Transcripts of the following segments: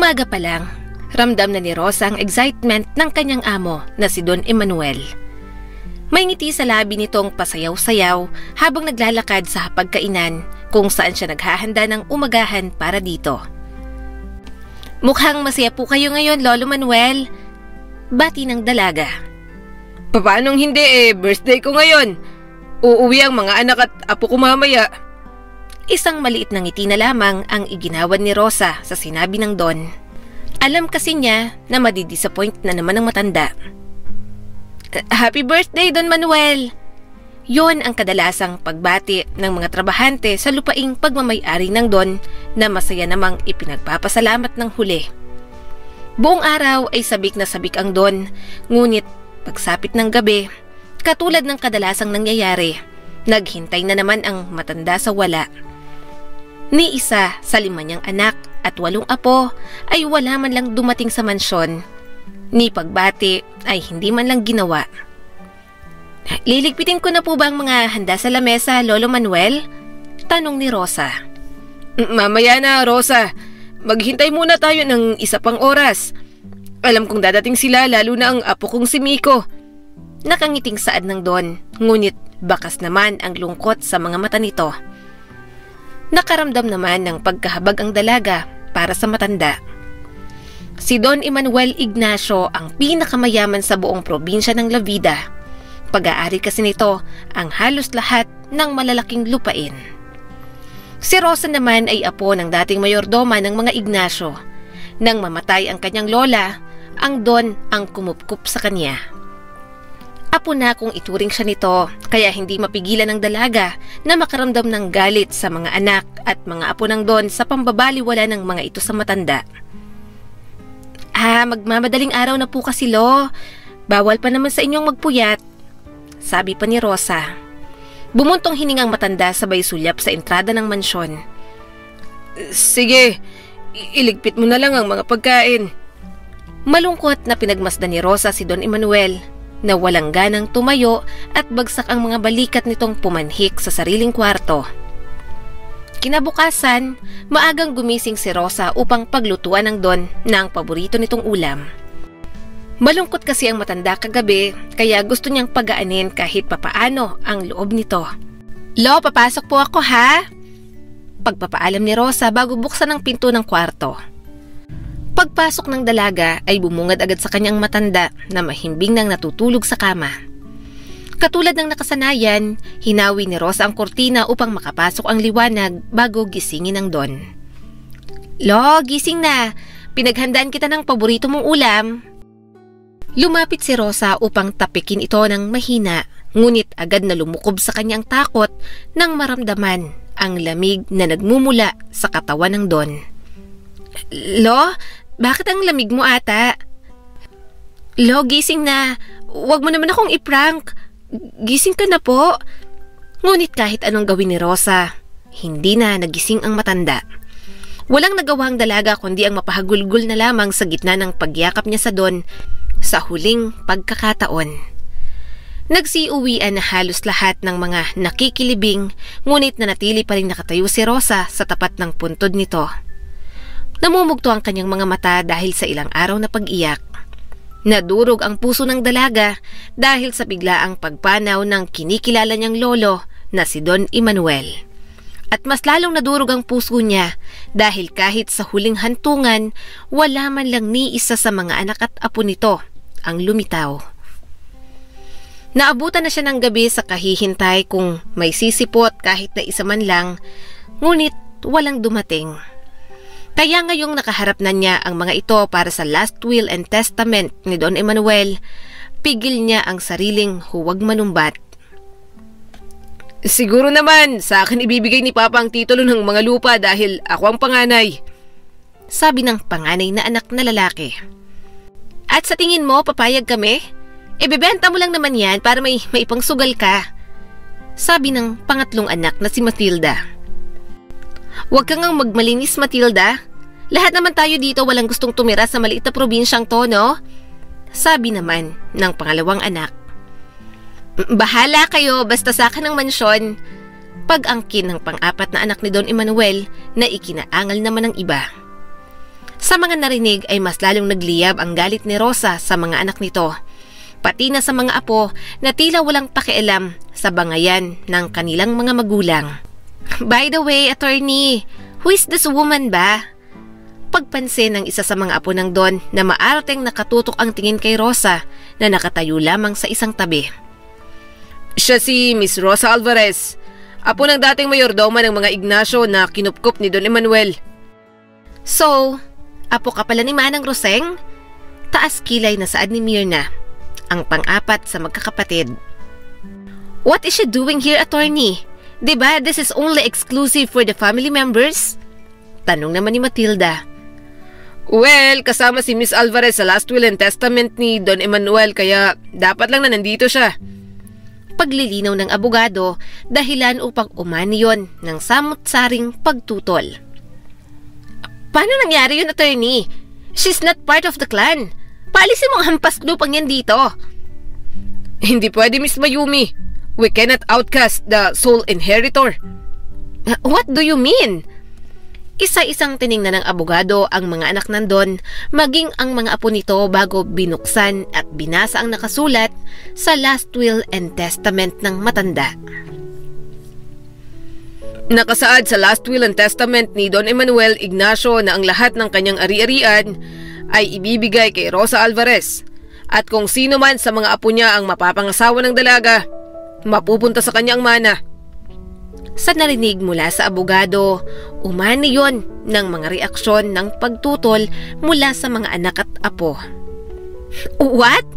Umaga pa lang, ramdam na ni Rosa ang excitement ng kanyang amo na si Don Emmanuel. May ngiti sa labi nitong pasayaw-sayaw habang naglalakad sa hapagkainan kung saan siya naghahanda ng umagahan para dito. Mukhang masaya po kayo ngayon, Lolo Manuel. Bati ng dalaga. Paanong hindi birthday ko ngayon. Uuwi ang mga anak at apo ko mamaya. Isang maliit na ngiti na lamang ang iginawan ni Rosa sa sinabi ng Don. Alam kasi niya na madidisappoint na naman ang matanda. Happy birthday, Don Manuel! Yon ang kadalasang pagbati ng mga trabahante sa lupaing pagmamay-ari ng Don na masaya namang ipinagpapasalamat ng huli. Buong araw ay sabik na sabik ang Don, ngunit pagsapit ng gabi, katulad ng kadalasang nangyayari, naghintay na naman ang matanda sa wala. Ni isa sa 5 niyang anak at 8 apo ay wala man lang dumating sa mansyon. Ni pagbati ay hindi man lang ginawa. Liligpitin ko na po ba ang mga handa sa lamesa, Lolo Manuel? Tanong ni Rosa. Mamaya na, Rosa. Maghintay muna tayo ng 1 pang oras. Alam kong dadating sila, lalo na ang apo kong si Miko. Nakangiting saad ng Don, ngunit bakas naman ang lungkot sa mga mata nito. Nakaramdam naman ng pagkahabag ang dalaga para sa matanda. Si Don Emmanuel Ignacio ang pinakamayaman sa buong probinsya ng La Vida. Pag-aari kasi nito ang halos lahat ng malalaking lupain. Si Rosa naman ay apo ng dating mayordoma ng mga Ignacio. Nang mamatay ang kanyang lola, ang Don ang kumupkup sa kanya. Apo na kung ituring siya nito, kaya hindi mapigilan ng dalaga na makaramdam ng galit sa mga anak at mga apo ng Don sa pambabaliwala ng mga ito sa matanda. Magmamadaling araw na po kasi, Lo. Bawal pa naman sa inyong magpuyat, sabi pa ni Rosa. Bumuntong hiningang matanda sabay sulyap sa entrada ng mansyon. Sige, iligpit mo na lang ang mga pagkain. Malungkot na pinagmasdan ni Rosa si Don Emmanuel na walang ganang tumayo at bagsak ang mga balikat nitong pumanhik sa sariling kwarto. Kinabukasan, maagang gumising si Rosa upang paglutuan ng Don na ang paborito nitong ulam. Malungkot kasi ang matanda kagabi, kaya gusto niyang pagaanin kahit papaano ang loob nito. Lo, papasok po ako ha? Pagpapaalam ni Rosa bago buksan ang pinto ng kwarto. Pagpasok ng dalaga ay bumungad agad sa kanyang matanda na mahimbing nang natutulog sa kama. Katulad ng nakasanayan, hinawi ni Rosa ang kortina upang makapasok ang liwanag bago gisingin ng Don. Lo, gising na. Pinaghandaan kita ng paborito mong ulam. Lumapit si Rosa upang tapikin ito ng mahina, ngunit agad na lumukob sa kanyang takot nang maramdaman ang lamig na nagmumula sa katawan ng Don. Lo, bakit ang lamig mo ata? Lo, gising na. Huwag mo naman akong iprank. Gising ka na po. Ngunit kahit anong gawin ni Rosa, hindi na nagising ang matanda. Walang nagawa ang dalaga kundi ang mapahagulgol na lamang sa gitna ng pagyakap niya sa Don sa huling pagkakataon. Nagsiuwian na halos lahat ng mga nakikilibing, ngunit nanatili pa rin nakatayo si Rosa sa tapat ng puntod nito. Namumugto ang kanyang mga mata dahil sa ilang araw na pag-iyak. Nadurog ang puso ng dalaga dahil sa biglaang pagpanaw ng kinikilala niyang lolo na si Don Emmanuel. At mas lalong nadurog ang puso niya dahil kahit sa huling hantungan, wala man lang ni isa sa mga anak at apo nito ang lumitaw. Naabutan na siya ng gabi sa kahihintay kung may sisipot kahit na isa man lang, ngunit walang dumating. Kaya ngayong nakaharap na niya ang mga ito para sa last will and testament ni Don Emmanuel, pigil niya ang sariling huwag manumbat. Siguro naman sa akin ibibigay ni Papa ang titulo ng mga lupa dahil ako ang panganay, sabi ng panganay na anak na lalaki. At sa tingin mo papayag kami? Ibebenta mo lang naman yan para may pangsugal ka, sabi ng pangatlong anak na si Matilda. Huwag kang ngang magmalinis, Matilda. Lahat naman tayo dito walang gustong tumira sa maliit na probinsyang to, no? Sabi naman ng pangalawang anak. Bahala kayo, basta sa akin ang mansyon. Pag-angkin ng pang-apat na anak ni Don Emmanuel na ikinaangal naman ng iba. Sa mga narinig ay mas lalong nagliyab ang galit ni Rosa sa mga anak nito, pati na sa mga apo na tila walang pakialam sa bangayan ng kanilang mga magulang. By the way, attorney, who is this woman ba? Pagpansin ng isa sa mga apo ng Don na maarteng nakatutok ang tingin kay Rosa na nakatayo lamang sa isang tabi. Siya si Miss Rosa Alvarez, apo ng dating mayordoma ng mga Ignacio na kinupkup ni Don Emanuel. So, apo ka pala ni Manang Roseng? Taas kilay na saad ni Mirna, ang pang-apat sa magkakapatid. What is she doing here, attorney? Diba this is only exclusive for the family members? Tanong naman ni Matilda. Well, kasama si Miss Alvarez sa last will and testament ni Don Emanuel kaya dapat lang na nandito siya. Paglilinaw ng abogado, dahilan upang umani yon ng samut-saring pagtutol. Paano nangyari yun, attorney? She's not part of the clan. Paalisin mo ang hampas lupang yan dito. Hindi pwede, Miss Mayumi. We cannot outcast the sole inheritor. What do you mean? Isa-isang tiningnan ng abogado ang mga anak ng Don, maging ang mga apo nito bago binuksan at binasa ang nakasulat sa last will and testament ng matanda. Nakasaad sa last will and testament ni Don Emanuel Ignacio na ang lahat ng kanyang ari-arian ay ibibigay kay Rosa Alvarez at kung sino man sa mga apo niya ang mapapangasawa ng dalaga, mapupunta sa kanyang mana. Sa narinig mula sa abogado, umani yon ng mga reaksyon ng pagtutol mula sa mga anak at apo. What?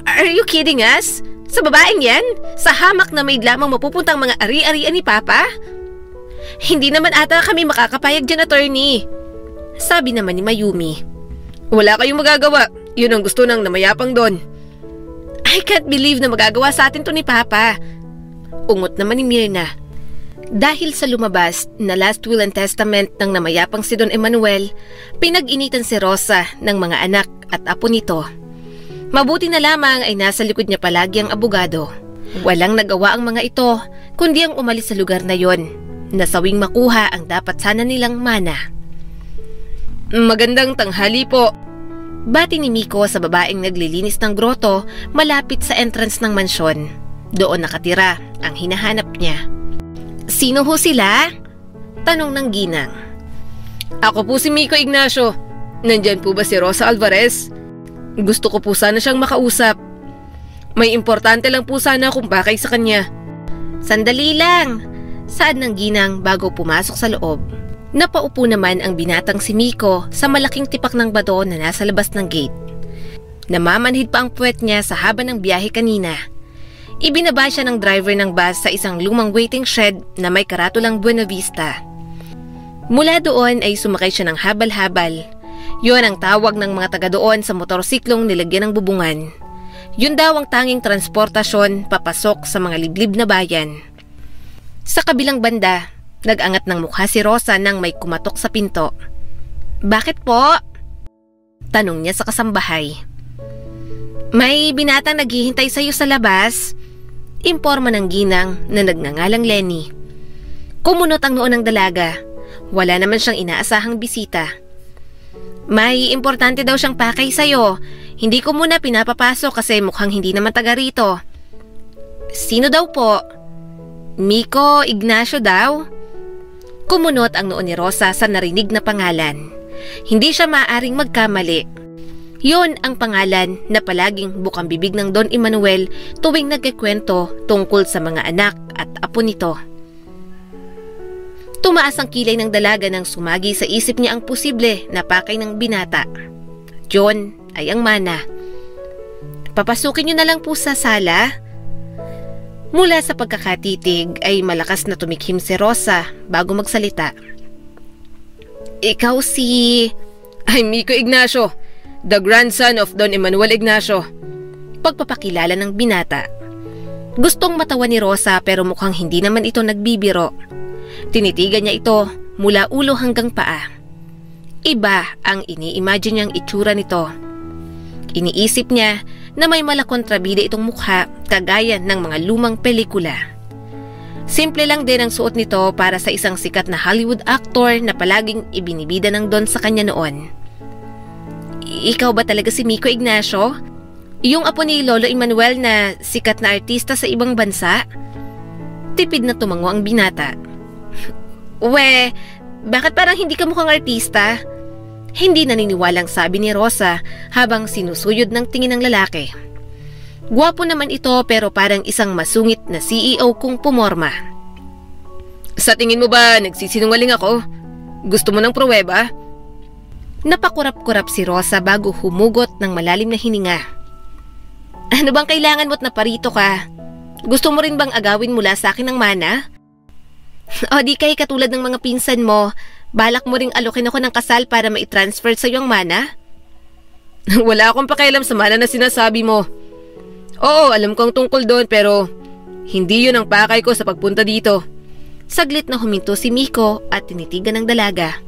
Are you kidding us? Sa babaeng yan? Sa hamak na may lamang mapupuntang mga ari-arian ni Papa? Hindi naman ata kami makakapayag dyan, attorney. Sabi naman ni Mayumi. Wala kayong magagawa. Yun ang gusto ng namayapang Don. I can't believe na magagawa sa atin to ni Papa. Ungot naman ni Mirna. Dahil sa lumabas na last will and testament ng namayapang si Don Emanuel, pinag-initan si Rosa ng mga anak at apo nito. Mabuti na lamang ay nasa likod niya palagi ang abogado. Walang nagawa ang mga ito, kundi ang umalis sa lugar na yon, nasawing makuha ang dapat sana nilang mana. Magandang tanghali po. Bati ni Miko sa babaeng naglilinis ng groto malapit sa entrance ng mansyon. Doon nakatira ang hinahanap niya. Sino ho sila? Tanong ng ginang. Ako po si Miko Ignacio. Nandyan po ba si Rosa Alvarez? Gusto ko po sana siyang makausap. May importante lang po sana akong pakay sa kanya. Sandali lang, saad ng ginang bago pumasok sa loob. Napaupo naman ang binatang si Miko sa malaking tipak ng bato na nasa labas ng gate. Namamanhid pa ang puwet niya sa haba ng biyahe kanina. Ibinaba siya ng driver ng bus sa isang lumang waiting shed na may karatulang Buena Vista. Mula doon ay sumakay siya ng habal-habal. Yun ang tawag ng mga taga doon sa motorsiklong nilagyan ng bubungan. Yun daw ang tanging transportasyon papasok sa mga liblib na bayan. Sa kabilang banda, nag-angat ng mukha si Rosa nang may kumatok sa pinto. Bakit po? Tanong niya sa kasambahay. May binatang naghihintay sa iyo sa labas. Imporma ng ginang na nagngangalang Lenny. Kumunot ang noo ng dalaga. Wala naman siyang inaasahang bisita. May importante daw siyang pakay sa'yo. Hindi ko muna pinapapasok kasi mukhang hindi naman taga rito. Sino daw po? Miko Ignacio daw? Kumunot ang noo ni Rosa sa narinig na pangalan. Hindi siya maaaring magkamali. Yon ang pangalan na palaging bukang bibig ng Don Emanuel tuwing nagkikwento tungkol sa mga anak at apo nito. Tumaas ang kilay ng dalaga nang sumagi sa isip niya ang posible na pakay ng binata. Yon ay ang mana. Papasukin niyo na lang po sa sala. Mula sa pagkakatitig ay malakas na tumikhim si Rosa bago magsalita. Ikaw si... Ay, Miko Ignacio, the grandson of Don Emanuel Ignacio. Pagpapakilala ng binata. Gustong matawa ni Rosa pero mukhang hindi naman ito nagbibiro. Tinitigan niya ito mula ulo hanggang paa. Iba ang ini-imagine niyang itsura nito. Iniisip niya na may malakontrabida itong mukha kagaya ng mga lumang pelikula. Simple lang din ang suot nito para sa isang sikat na Hollywood actor na palaging ibinibida ng Don sa kanya noon. Ikaw ba talaga si Miko Ignacio? Yung apo ni Lolo Emmanuel na sikat na artista sa ibang bansa? Tipid na tumango ang binata. We, bakit parang hindi ka mukhang artista? Hindi naniniwalang sabi ni Rosa habang sinusuyod ng tingin ng lalaki. Gwapo naman ito pero parang isang masungit na CEO kung pumorma. Sa tingin mo ba nagsisinungaling ako? Gusto mo ng pruweba? Napakurap-kurap si Rosa bago humugot ng malalim na hininga. Ano bang kailangan mo't naparito ka? Gusto mo rin bang agawin mula sa akin ng mana? O di kay katulad ng mga pinsan mo, balak mo ring alokin ako ng kasal para maitransfer sa iyong mana? Wala akong pakialam sa mana na sinasabi mo. Oo, alam kong tungkol doon pero hindi yun ang pakay ko sa pagpunta dito. Saglit na huminto si Miko at tinitigan ng dalaga.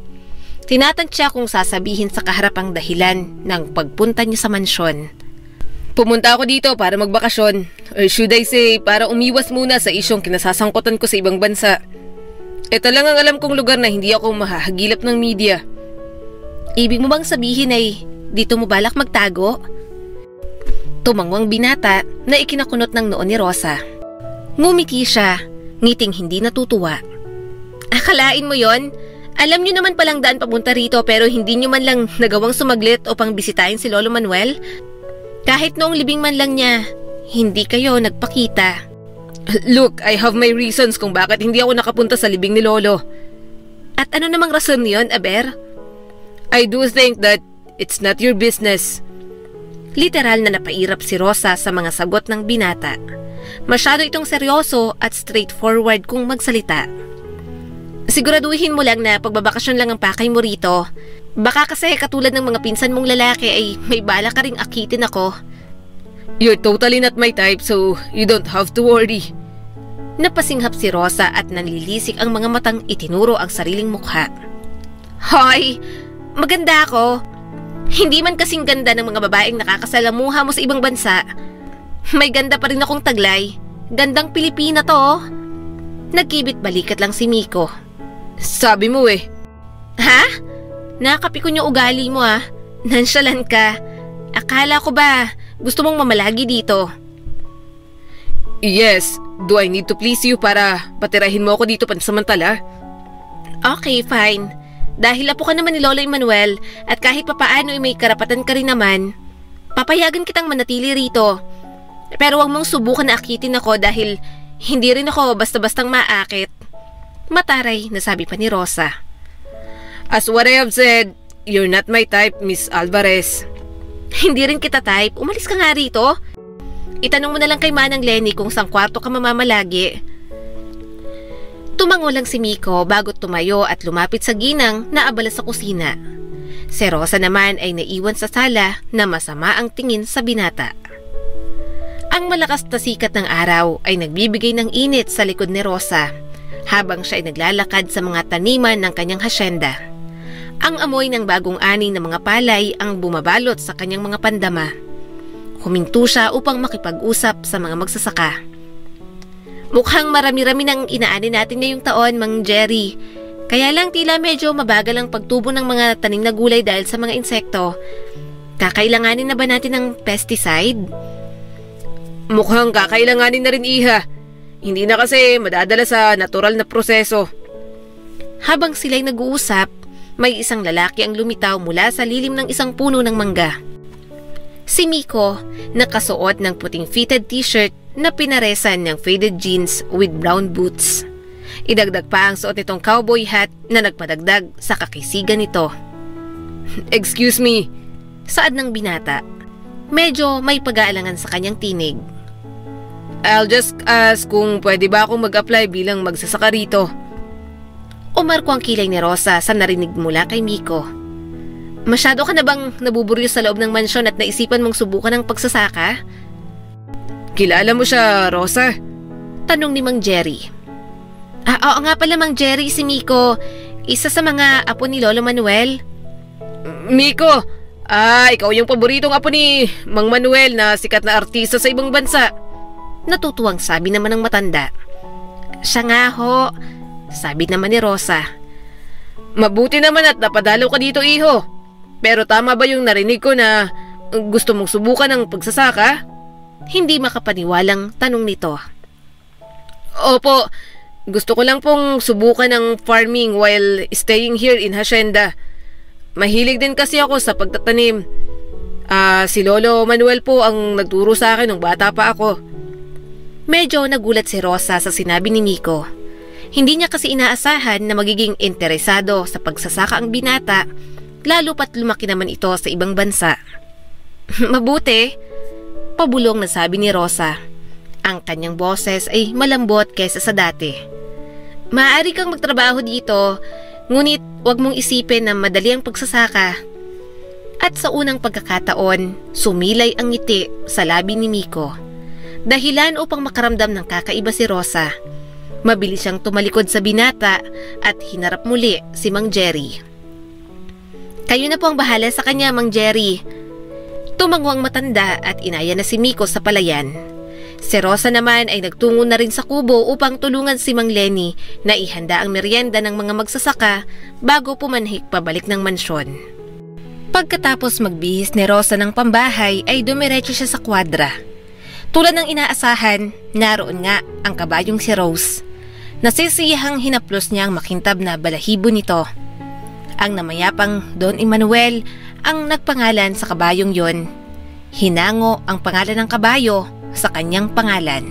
Tinatansya kung sasabihin sa kaharap ang dahilan ng pagpunta niya sa mansyon. Pumunta ako dito para magbakasyon, or should I say para umiwas muna sa isyong kinasasangkutan ko sa ibang bansa. Ito lang ang alam kong lugar na hindi ako mahahagilap ng media. Ibig mo bang sabihin ay dito mo balak magtago? Tumangwang binata na ikinakunot ng noon ni Rosa. Ngumiti siya, ngiting hindi natutuwa. Akalain mo yon? Alam niyo naman palang daan papunta rito pero hindi niyo man lang nagawang sumaglit o pang bisitahin si Lolo Manuel? Kahit noong libing man lang niya, hindi kayo nagpakita. Look, I have my reasons kung bakit hindi ako nakapunta sa libing ni Lolo. At ano namang rason niyon, Aber? I do think that it's not your business. Literal na napairap si Rosa sa mga sagot ng binata. Masyado itong seryoso at straightforward kung magsalita. Siguraduhin mo lang na pagbabakasyon lang ang pakay mo rito. Baka kasi katulad ng mga pinsan mong lalaki ay may bala ka ring akitin ako. You're totally not my type so you don't have to worry. Napasinghap si Rosa at nanlilisik ang mga matang itinuro ang sariling mukha. Hoy! Maganda ako! Hindi man kasing ganda ng mga babaeng nakakasalamuha mo sa ibang bansa. May ganda pa rin akong taglay. Gandang Pilipina to oh. Nagkibit balikat lang si Miko. Sabi mo eh. Ha? Nakapikon yung ugali mo ah. Nonchalant ka. Akala ko ba gusto mong mamalagi dito? Yes. Do I need to please you para patirahin mo ako dito pansamantala? Okay, fine. Dahil apo ka naman ni Lolo Emmanuel at kahit papaano ay may karapatan ka rin naman, papayagan kitang manatili rito. Pero huwag mong subukan na akitin ako dahil hindi rin ako basta-bastang maakit. Mataray na sabi pa ni Rosa. As what I have said, you're not my type, Miss Alvarez. Hindi rin kita type. Umalis ka nga rito. Itanong mo na lang kay Manang Lenny kung saan kwarto ka mamamalagi. Tumango lang si Miko bago tumayo at lumapit sa ginang na abala sa kusina. Si Rosa naman ay naiwan sa sala na masama ang tingin sa binata. Ang malakas na sikat ng araw ay nagbibigay ng init sa likod ni Rosa habang siya ay naglalakad sa mga taniman ng kanyang hasyenda. Ang amoy ng bagong ani ng mga palay ang bumabalot sa kanyang mga pandama. Huminto siya upang makipag-usap sa mga magsasaka. Mukhang marami-rami nang inaani natin ngayong taon, Mang Jerry. Kaya lang tila medyo mabagal ang pagtubo ng mga tanim na gulay dahil sa mga insekto. Kakailanganin na ba natin ng pesticide? Mukhang kakailanganin na rin, Iha. Hindi na kasi madadala sa natural na proseso. Habang sila'y nag-uusap, may isang lalaki ang lumitaw mula sa lilim ng isang puno ng mangga. Si Miko, nakasuot ng puting fitted t-shirt na pinaresan ng faded jeans with brown boots. Idagdag pa ang suot nitong cowboy hat na nagpadagdag sa kakisigan nito. Excuse me, saad ng binata. Medyo may pag-aalangan sa kanyang tinig. I'll just ask kung pwede ba akong mag-apply bilang magsasaka rito. Umarko ang kilay ni Rosa sa narinig mula kay Miko. Masyado ka na bang nabuburyo sa loob ng mansyon at naisipan mong subukan ng pagsasaka? Kilala mo siya, Rosa? Tanong ni Mang Jerry. Oo nga pala, Mang Jerry, si Miko. Isa sa mga apo ni Lolo Manuel. Miko! Ikaw yung paboritong apo ni Mang Manuel na sikat na artista sa ibang bansa. Natutuwang sabi naman ng matanda. Siya nga ho, sabi naman ni Rosa. Mabuti naman at napadalaw ka dito, iho. Pero tama ba yung narinig ko na gusto mong subukan ng pagsasaka? Hindi makapaniwalang tanong nito. Opo, gusto ko lang pong subukan ng farming while staying here in Hacienda. Mahilig din kasi ako sa pagtatanim. Si Lolo Manuel po ang nagturo sa akin nung bata pa ako. Medyo nagulat si Rosa sa sinabi ni Miko. Hindi niya kasi inaasahan na magiging interesado sa pagsasaka ang binata, lalo pat lumaki naman ito sa ibang bansa. Mabuti, pabulong na sabi ni Rosa. Ang kanyang boses ay malambot kaysa sa dati. Maaari kang magtrabaho dito, ngunit huwag mong isipin na madali ang pagsasaka. At sa unang pagkakataon, sumilay ang ngiti sa labi ni Miko. Dahilan upang makaramdam ng kakaiba si Rosa. Mabilis siyang tumalikod sa binata at hinarap muli si Mang Jerry. Kayo na po ang bahala sa kanya, Mang Jerry. Tumango ang matanda at inaya na si Miko sa palayan. Si Rosa naman ay nagtungo na rin sa kubo upang tulungan si Mang Lenny na ihanda ang merienda ng mga magsasaka bago pumanhik pabalik ng mansyon. Pagkatapos magbihis ni Rosa ng pambahay ay dumiretso siya sa kwadra. Tulad ng inaasahan, naroon nga ang kabayong si Rose. Nasisiyahang hinaplos niya ang makintab na balahibo nito. Ang namayapang Don Emmanuel ang nagpangalan sa kabayong yon. Hinango ang pangalan ng kabayo sa kanyang pangalan.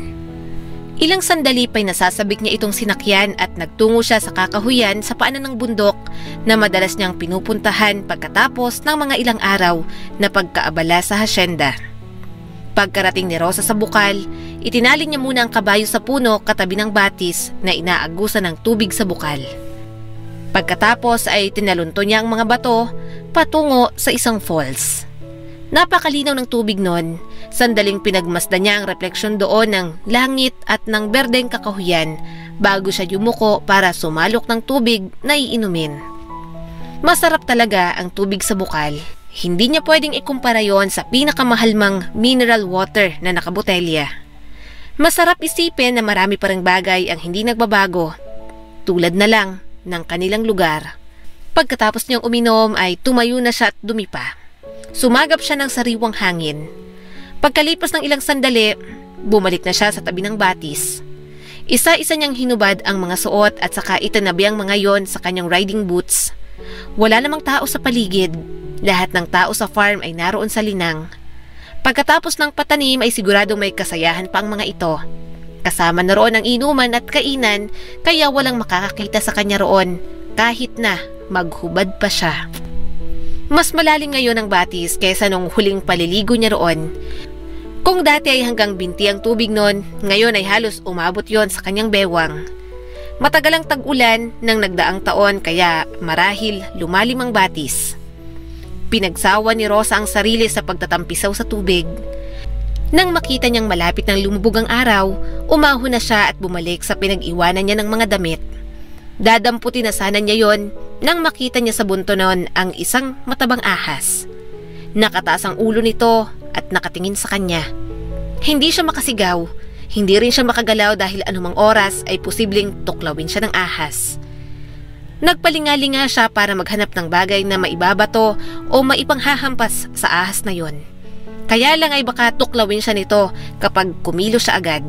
Ilang sandali pa'y nasasabik niya itong sinakyan at nagtungo siya sa kakahuyan sa paanan ng bundok na madalas niyang pinupuntahan pagkatapos ng mga ilang araw na pagkaabala sa hasyenda. Pagkarating ni Rosa sa bukal, itinali niya muna ang kabayo sa puno katabi ng batis na inaagusan ng tubig sa bukal. Pagkatapos ay tinalunto niya ang mga bato patungo sa isang falls. Napakalinaw ng tubig noon, sandaling pinagmasdan niya ang refleksyon doon ng langit at ng berdeng kakahuyan bago siya yumuko para sumalok ng tubig na iinumin. Masarap talaga ang tubig sa bukal. Hindi niya pwedeng ikumpara yon sa pinakamahal mang mineral water na nakabotelya. Masarap isipin na marami pa ring bagay ang hindi nagbabago, tulad na lang ng kanilang lugar. Pagkatapos niyang uminom ay tumayo na siya at dumipa. Sumagap siya ng sariwang hangin. Pagkalipas ng ilang sandali, bumalik na siya sa tabi ng batis. Isa-isa niyang hinubad ang mga suot at saka itinabi ang mga yon sa kanyang riding boots. Wala namang tao sa paligid. Lahat ng tao sa farm ay naroon sa linang. Pagkatapos ng patanim ay siguradong may kasayahan pa ang mga ito. Kasama na roon ang inuman at kainan kaya walang makakakita sa kanya roon kahit na maghubad pa siya. Mas malalim ngayon ang batis kaysa nung huling paliligo niya roon. Kung dati ay hanggang binti ang tubig noon, ngayon ay halos umabot yon sa kanyang bewang. Matagal ang tag-ulan ng nagdaang taon kaya marahil lumalim ang batis. Pinagsawa ni Rosa ang sarili sa pagtatampisaw sa tubig. Nang makita niyang malapit ng lumubog ang araw, umahon na siya at bumalik sa pinag-iwanan niya ng mga damit. Dadamputin na sana niya yon nang makita niya sa bunto noon ang isang matabang ahas. Nakataas ang ulo nito at nakatingin sa kanya. Hindi siya makasigaw, hindi rin siya makagalaw dahil anumang oras ay posibleng tuklawin siya ng ahas. Nagpalingalinga siya para maghanap ng bagay na maibabato o maipanghahampas sa ahas na yon. Kaya lang ay baka tuklawin siya nito kapag kumilo siya agad.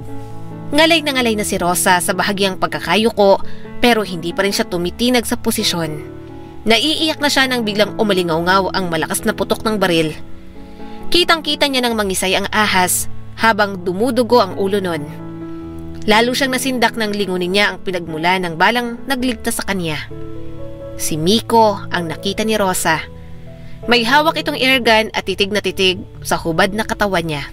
Ngalay na si Rosa sa bahagyang pagkakayuko pero hindi pa rin siya tumitinag sa posisyon. Naiiyak na siya nang biglang umalingaw-ngaw ang malakas na putok ng baril. Kitang-kita niya nang mangisay ang ahas habang dumudugo ang ulo nun. Lalo siyang nasindak nang lingunin niya ang pinagmula ng balang nagligtas sa kanya. Si Miko ang nakita ni Rosa. May hawak itong airgun at titig na titig sa hubad na katawan niya.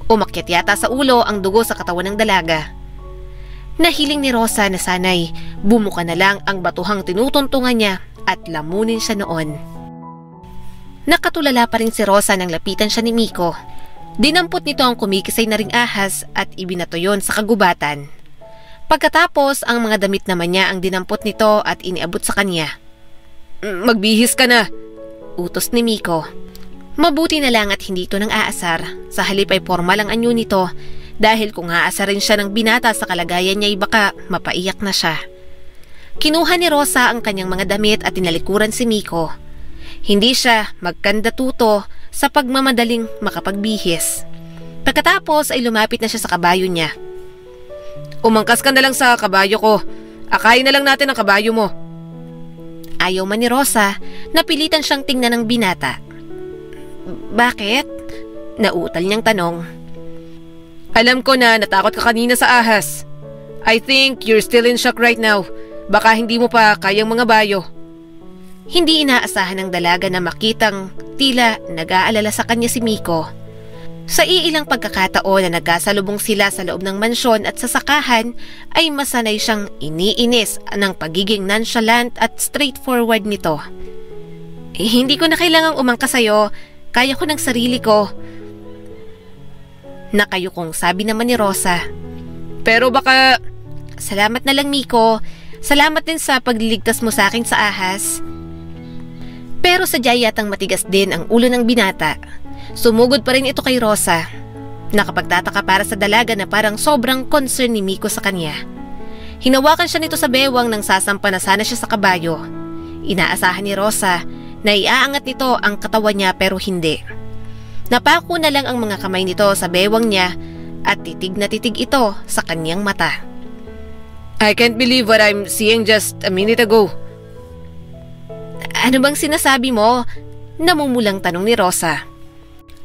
Umakyat yata sa ulo ang dugo sa katawan ng dalaga. Nahiling ni Rosa na sanay bumuka na lang ang batuhang tinutuntungan niya at lamunin siya noon. Nakatulala pa rin si Rosa nang lapitan siya ni Miko. Dinampot nito ang kumikisay na ring ahas at ibinato yon sa kagubatan. Pagkatapos, ang mga damit naman niya ang dinampot nito at iniabot sa kanya. Magbihis ka na, utos ni Miko. Mabuti na lang at hindi ito nang aasar. Sa halip ay formal ang anyo nito dahil kung aasarin siya ng binata sa kalagayan niya ay baka mapaiyak na siya. Kinuha ni Rosa ang kanyang mga damit at tinalikuran si Miko. Hindi siya magkandatuto sa pagmamadaling makapagbihis. Pagkatapos ay lumapit na siya sa kabayo niya. Umangkas ka na lang sa kabayo ko. Akayin na lang natin ang kabayo mo. Ayaw man ni Rosa, napilitan siyang tingnan ng binata. Bakit? Nauutal niyang tanong. Alam ko na natakot ka kanina sa ahas. I think you're still in shock right now. Baka hindi mo pa kayang mga bayo. Hindi inaasahan ng dalaga na makitang tila nag-aalala sa kanya si Miko. Sa iilang pagkakataon na nagkasalubong sila sa loob ng mansyon at sa sakahan, ay masanay siyang iniinis ng pagiging nonchalant at straightforward nito. Hindi ko na kailangang umangkas sa'yo. Kaya ko ng sarili ko. Nakayukong sabi naman ni Rosa. Pero baka... Salamat na lang, Miko. Salamat din sa pagliligtas mo sa akin sa ahas. Pero sadya yatang matigas din ang ulo ng binata. Sumugod pa rin ito kay Rosa. Nakapagtataka para sa dalaga na parang sobrang concern ni Miko sa kanya. Hinawakan siya nito sa bewang nang sasampa na sana siya sa kabayo. Inaasahan ni Rosa na iaangat nito ang katawan niya pero hindi. Napako na lang ang mga kamay nito sa bewang niya at titig na titig ito sa kanyang mata. I can't believe what I'm seeing just a minute ago. Ano bang sinasabi mo? Namumulang tanong ni Rosa.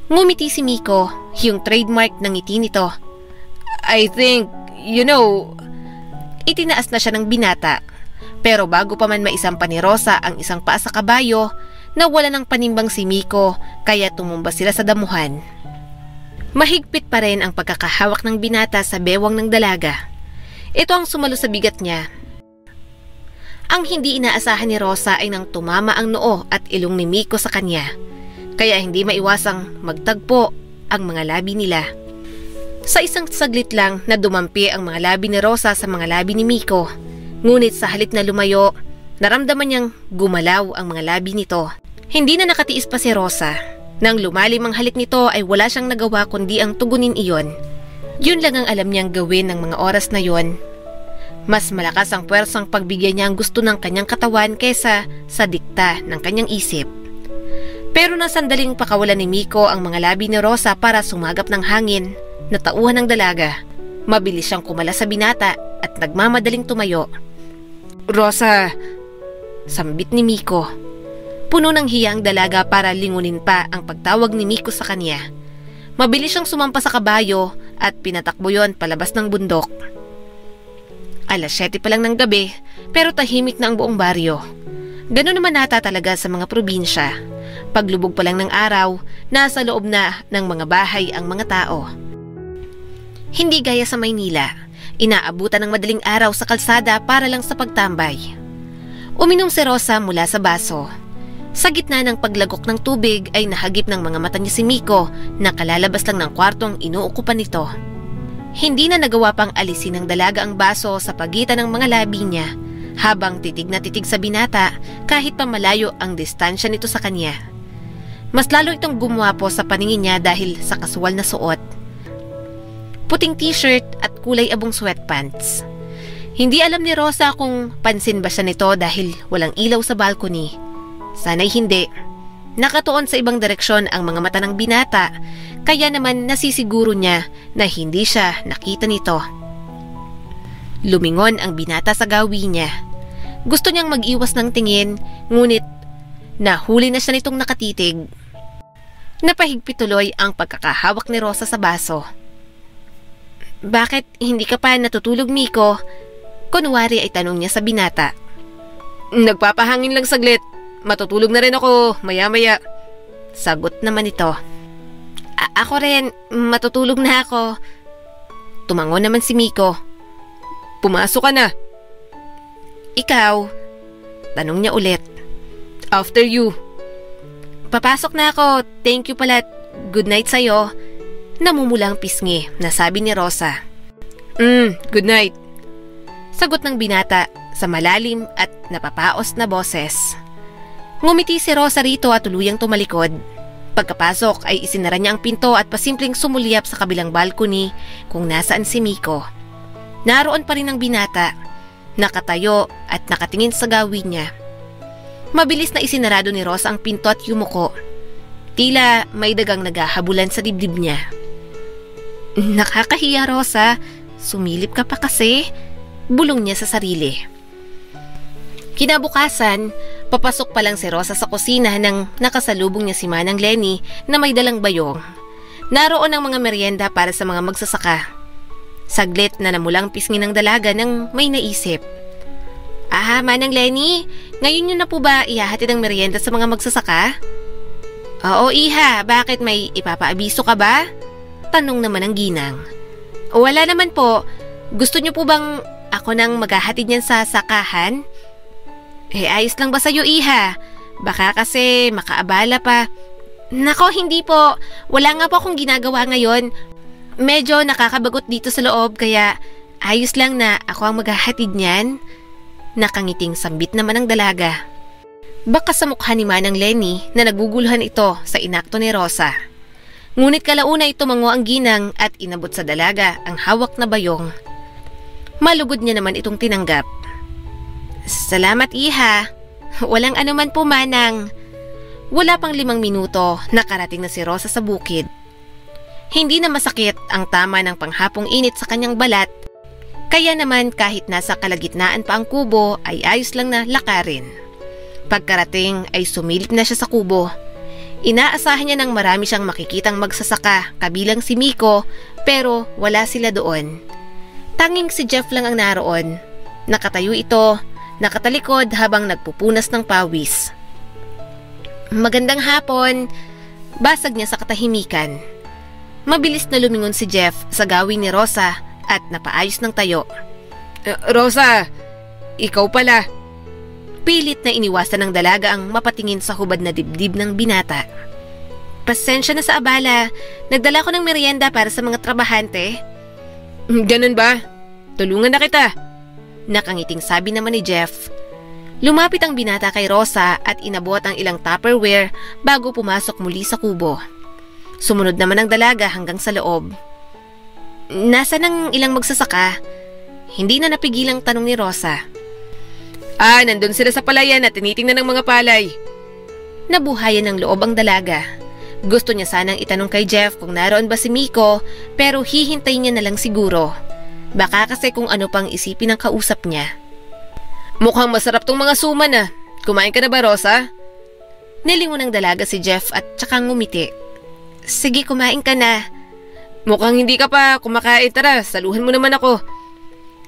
Ngumiti si Miko, yung trademark ng ngiti nito. I think, Itinaas na siya ng binata. Pero bago pa man maisampa ni Rosa ang isang paa sa kabayo, nawala ng panimbang si Miko kaya tumumba sila sa damuhan. Mahigpit pa rin ang pagkakahawak ng binata sa bewang ng dalaga. Ito ang sumalo sa bigat niya. Ang hindi inaasahan ni Rosa ay nang tumama ang noo at ilong ni Miko sa kanya, kaya hindi maiwasang magtagpo ang mga labi nila. Sa isang saglit lang na dumampi ang mga labi ni Rosa sa mga labi ni Miko, ngunit sa halip na lumayo, naramdaman niyang gumalaw ang mga labi nito. Hindi na nakatiis pa si Rosa. Nang lumalim ang halik nito ay wala siyang nagawa kundi ang tugunin iyon. Yun lang ang alam niyang gawin ng mga oras na yon. Mas malakas ang puwersang pagbigyan niya ang gusto ng kanyang katawan kaysa sa dikta ng kanyang isip. Pero nang sandaling pakawalan ni Miko ang mga labi ni Rosa para sumagap ng hangin, natauhan ng dalaga. Mabilis siyang kumala sa binata at nagmamadaling tumayo. Rosa, sambit ni Miko. Puno ng hiya ang dalaga para lingunin pa ang pagtawag ni Miko sa kanya. Mabilis siyang sumampa sa kabayo at pinatakbo yon palabas ng bundok. Alas 7 pa lang ng gabi pero tahimik na ang buong baryo. Ganun naman nata talaga sa mga probinsya. Paglubog pa lang ng araw, nasa loob na ng mga bahay ang mga tao. Hindi gaya sa Maynila, inaabutan ng madaling araw sa kalsada para lang sa pagtambay. Uminom si Rosa mula sa baso. Sa gitna ng paglagok ng tubig ay nahagip ng mga mata niya si Miko na kalalabas lang ng kwartong inuukupan nito. Hindi na nagawa pang alisin ng dalaga ang baso sa pagitan ng mga labi niya habang titig na titig sa binata kahit pa malayo ang distansya nito sa kanya. Mas lalo itong gumwapo sa paningin niya dahil sa kasual na suot. Puting t-shirt at kulay abong sweatpants. Hindi alam ni Rosa kung pansin ba siya nito dahil walang ilaw sa balcony. Sana'y hindi. Nakatuon sa ibang direksyon ang mga mata ng binata, kaya naman nasisiguro niya na hindi siya nakita nito. Lumingon ang binata sa gawi niya. Gusto niyang mag-iwas ng tingin, ngunit nahuli na siya nitong nakatitig. Napahigpit tuloy ang pagkakahawak ni Rosa sa baso. Bakit hindi ka pa natutulog, Miko? Kunwari ay tanong niya sa binata. Nagpapahangin lang saglit. Matutulog na rin ako maya-maya. Sagot naman ito. Ako rin, matutulog na ako. Tumango naman si Miko. Pumasok ka na. Ikaw? Tanong niya ulit. After you. Papasok na ako. Thank you pala. Good night sa'yo. Namumulang pisngi na sabi ni Rosa. Good night. Sagot ng binata sa malalim at napapaos na boses. Ngumiti si Rosa rito at tuluyang tumalikod. Pagkapasok ay isinara niya ang pinto at pasimpleng sumulyap sa kabilang balcony kung nasaan si Miko. Naroon pa rin ang binata, nakatayo at nakatingin sa gawin niya. Mabilis na isinarado ni Rosa ang pinto at yumuko. Tila may dagang naghahabulan sa dibdib niya. Nakakahiya, Rosa. Sumilip ka pa kasi. Bulong niya sa sarili. Kinabukasan, papasok pa lang si Rosa sa kusina nang nakasalubong niya si Manang Lenny na may dalang bayong. Naroon ang mga merienda para sa mga magsasaka. Saglit na namulang pisngi ng dalaga nang may naisip. Manang Lenny, ngayon nyo na po ba ihahatid ang merienda sa mga magsasaka? Oo, Iha. Bakit, may ipapaabiso ka ba? Tanong naman ang ginang. Wala naman po. Gusto nyo po bang ako nang maghahatid niyan sa sakahan? Ayos lang ba sa'yo, Iha? Baka kasi makaabala pa. Nako, hindi po. Wala nga po akong ginagawa ngayon. Medyo nakakabagot dito sa loob kaya ayos lang na ako ang maghahatid niyan. Nakangiting sambit naman ang dalaga. Baka sa mukha ni Manang Lenny na naguguluhan ito sa inakto ni Rosa. Ngunit kalauna ito mango ang ginang at inabot sa dalaga ang hawak na bayong. Malugod niya naman itong tinanggap. Salamat, Iha. Walang anuman po, Manang. Wala pang 5 minuto, nakarating na si Rosa sa bukid. Hindi na masakit ang tama ng panghapong init sa kanyang balat, kaya naman kahit nasa kalagitnaan pa ang kubo ay ayos lang na lakarin. Pagkarating ay sumilip na siya sa kubo. Inaasahan niya nang marami siyang makikitang magsasaka kabilang si Miko, pero wala sila doon. Tanging si Jeff lang ang naroon. Nakatayo ito, nakatalikod habang nagpupunas ng pawis. Magandang hapon, basag niya sa katahimikan. Mabilis na lumingon si Jeff sa gawin ni Rosa at napaayos ng tayo. Rosa, ikaw pala. Pilit na iniwasan ng dalaga ang mapatingin sa hubad na dibdib ng binata. Pasensya na sa abala, nagdala ko ng merienda para sa mga trabahante. Ganun ba? Tulungan na kita. Nakangiting sabi naman ni Jeff. Lumapit ang binata kay Rosa at inabot ang ilang Tupperware bago pumasok muli sa kubo. Sumunod naman ang dalaga hanggang sa loob. Nasaan ang ilang magsasaka? Hindi na napigilang tanong ni Rosa. Nandun sila sa palayan at tinitingnan ng mga palay. Nabuhayan ng loob ang dalaga. Gusto niya sanang itanong kay Jeff kung naroon ba si Miko, pero hihintayin niya na lang siguro. Baka kasi kung ano pang isipin ng kausap niya. Mukhang masarap tong mga suman ah. Kumain ka na ba, Rosa? Nilingon ng dalaga si Jeff at tsaka ngumiti. Sige, kumain ka na. Mukhang hindi ka pa kumakain. Tara, saluhan mo naman ako.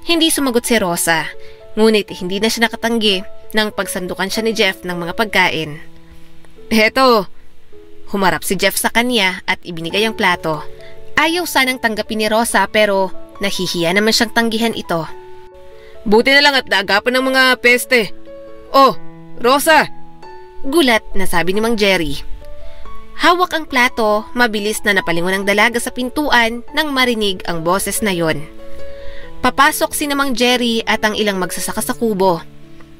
Hindi sumagot si Rosa, ngunit hindi na siya nakatanggi nang pagsandukan siya ni Jeff ng mga pagkain. Heto. Humarap si Jeff sa kanya at ibinigay ang plato. Ayaw sanang tanggapin ni Rosa pero nahihiya naman siyang tanggihan ito. Buti na lang at naagapan ng mga peste. Oh, Rosa! Gulat na sabi ni Mang Jerry. Hawak ang plato, mabilis na napalingon ang dalaga sa pintuan nang marinig ang boses na yon. Papasok si Mang Jerry at ang ilang magsasaka sa kubo.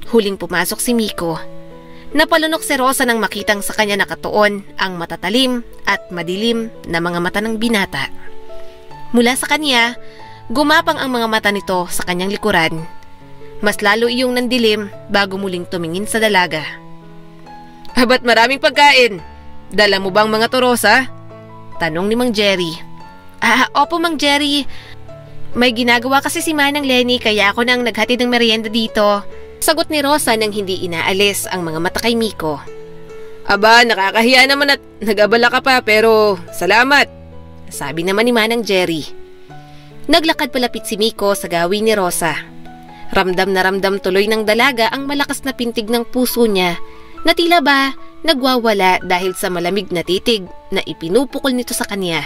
Huling pumasok si Miko. Napalunok si Rosa nang makitang sa kanya nakatuon ang matatalim at madilim na mga mata ng binata. Mula sa kanya, gumapang ang mga mata nito sa kanyang likuran. Mas lalo iyong nandilim bago muling tumingin sa dalaga. Ba't maraming pagkain? Dala mo bang mga to, Rosa? Tanong ni Mang Jerry. Opo, Mang Jerry. May ginagawa kasi si Manang Lenny kaya ako nang naghatid ng merienda dito. Sagot ni Rosa nang hindi inaalis ang mga mata kay Miko. Aba, nakakahiya naman at nag-abala ka pa pero salamat. Sabi naman ni Manang Jerry. Naglakad palapit si Miko sa gawin ni Rosa. Ramdam na ramdam tuloy ng dalaga ang malakas na pintig ng puso niya na tila ba nagwawala dahil sa malamig na titig na ipinupukol nito sa kanya.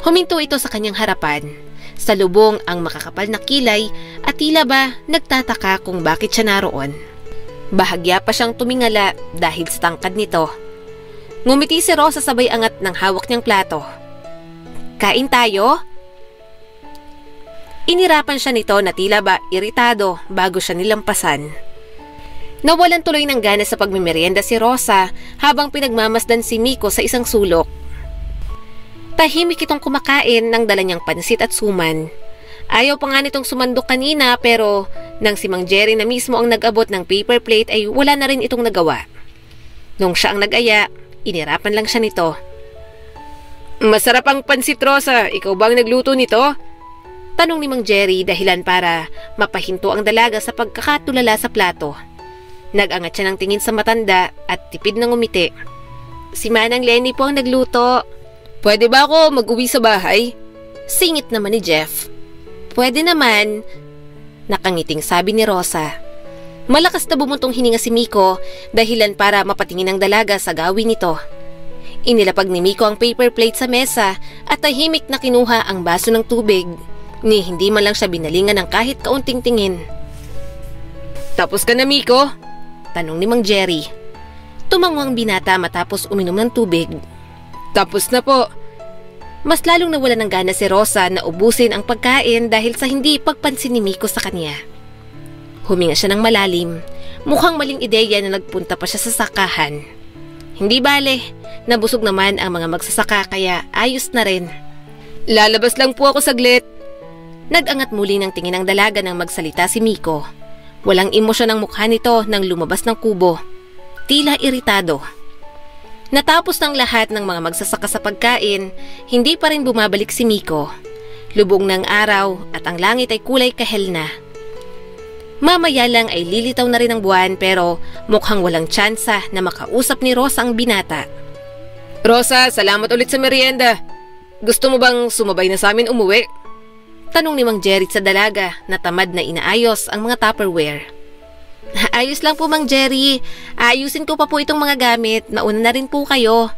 Huminto ito sa kanyang harapan. Sa lubong ang makakapal na kilay at tila ba nagtataka kung bakit siya naroon. Bahagya pa siyang tumingala dahil sa tangkad nito. Ngumiti si Rosa sabay angat ng hawak niyang plato. Kain tayo? Inirapan siya nito na tila ba iritado bago siya nilampasan. Nawalan tuloy ng gana sa pagmimerienda si Rosa habang pinagmamasdan si Miko sa isang sulok. Tahimik itong kumakain ng dala niyang pansit at suman. Ayaw pa nga nitong sumandok kanina pero Nang si Mang Jerry na mismo ang nag-abot ng paper plate ay wala na rin itong nagawa. Nung siya ang nag-aya, inirapan lang siya nito. Masarap ang pansit, Rosa. Ikaw ba ang nagluto nito? Tanong ni Mang Jerry dahilan para mapahinto ang dalaga sa pagkakatulala sa plato. Nag-angat siya ng tingin sa matanda at tipid ng umiti. Si Manang Lenny po ang nagluto. Pwede ba ako mag-uwi sa bahay? Singit naman ni Jeff. Pwede naman, nakangiting sabi ni Rosa. Malakas na bumuntong hininga si Miko dahilan para mapatingin ang dalaga sa gawin nito. Inilapag ni Miko ang paper plate sa mesa at tahimik na kinuha ang baso ng tubig. Ni hindi man lang siya binalingan ng kahit kaunting tingin. Tapos ka na, Miko? Tanong ni Mang Jerry. Tumango ang binata matapos uminom ng tubig. Tapos na po. Mas lalong nawala ng gana si Rosa na ubusin ang pagkain dahil sa hindi pagpansin ni Miko sa kanya. Huminga siya ng malalim. Mukhang maling ideya na nagpunta pa siya sa sakahan. Hindi bale, nabusog naman ang mga magsasaka kaya ayos na rin. Lalabas lang po ako saglit. Nag-angat muli ng tingin ng dalaga nang magsalita si Miko. Walang emosyon ang mukha nito nang lumabas ng kubo. Tila iritado. Natapos ng lahat ng mga magsasaka sa pagkain, hindi pa rin bumabalik si Miko. Lubog ng araw at ang langit ay kulay kahel na. Mamaya lang ay lilitaw na rin ang buwan pero mukhang walang tsansa na makausap ni Rosa ang binata. Rosa, salamat ulit sa merienda. Gusto mo bang sumabay na sa amin umuwi? Tanong ni Mang Jerry sa dalaga na tamad na inaayos ang mga Tupperware. Ayos lang po, Mang Jerry. Ayusin ko pa po itong mga gamit. Nauna na rin po kayo.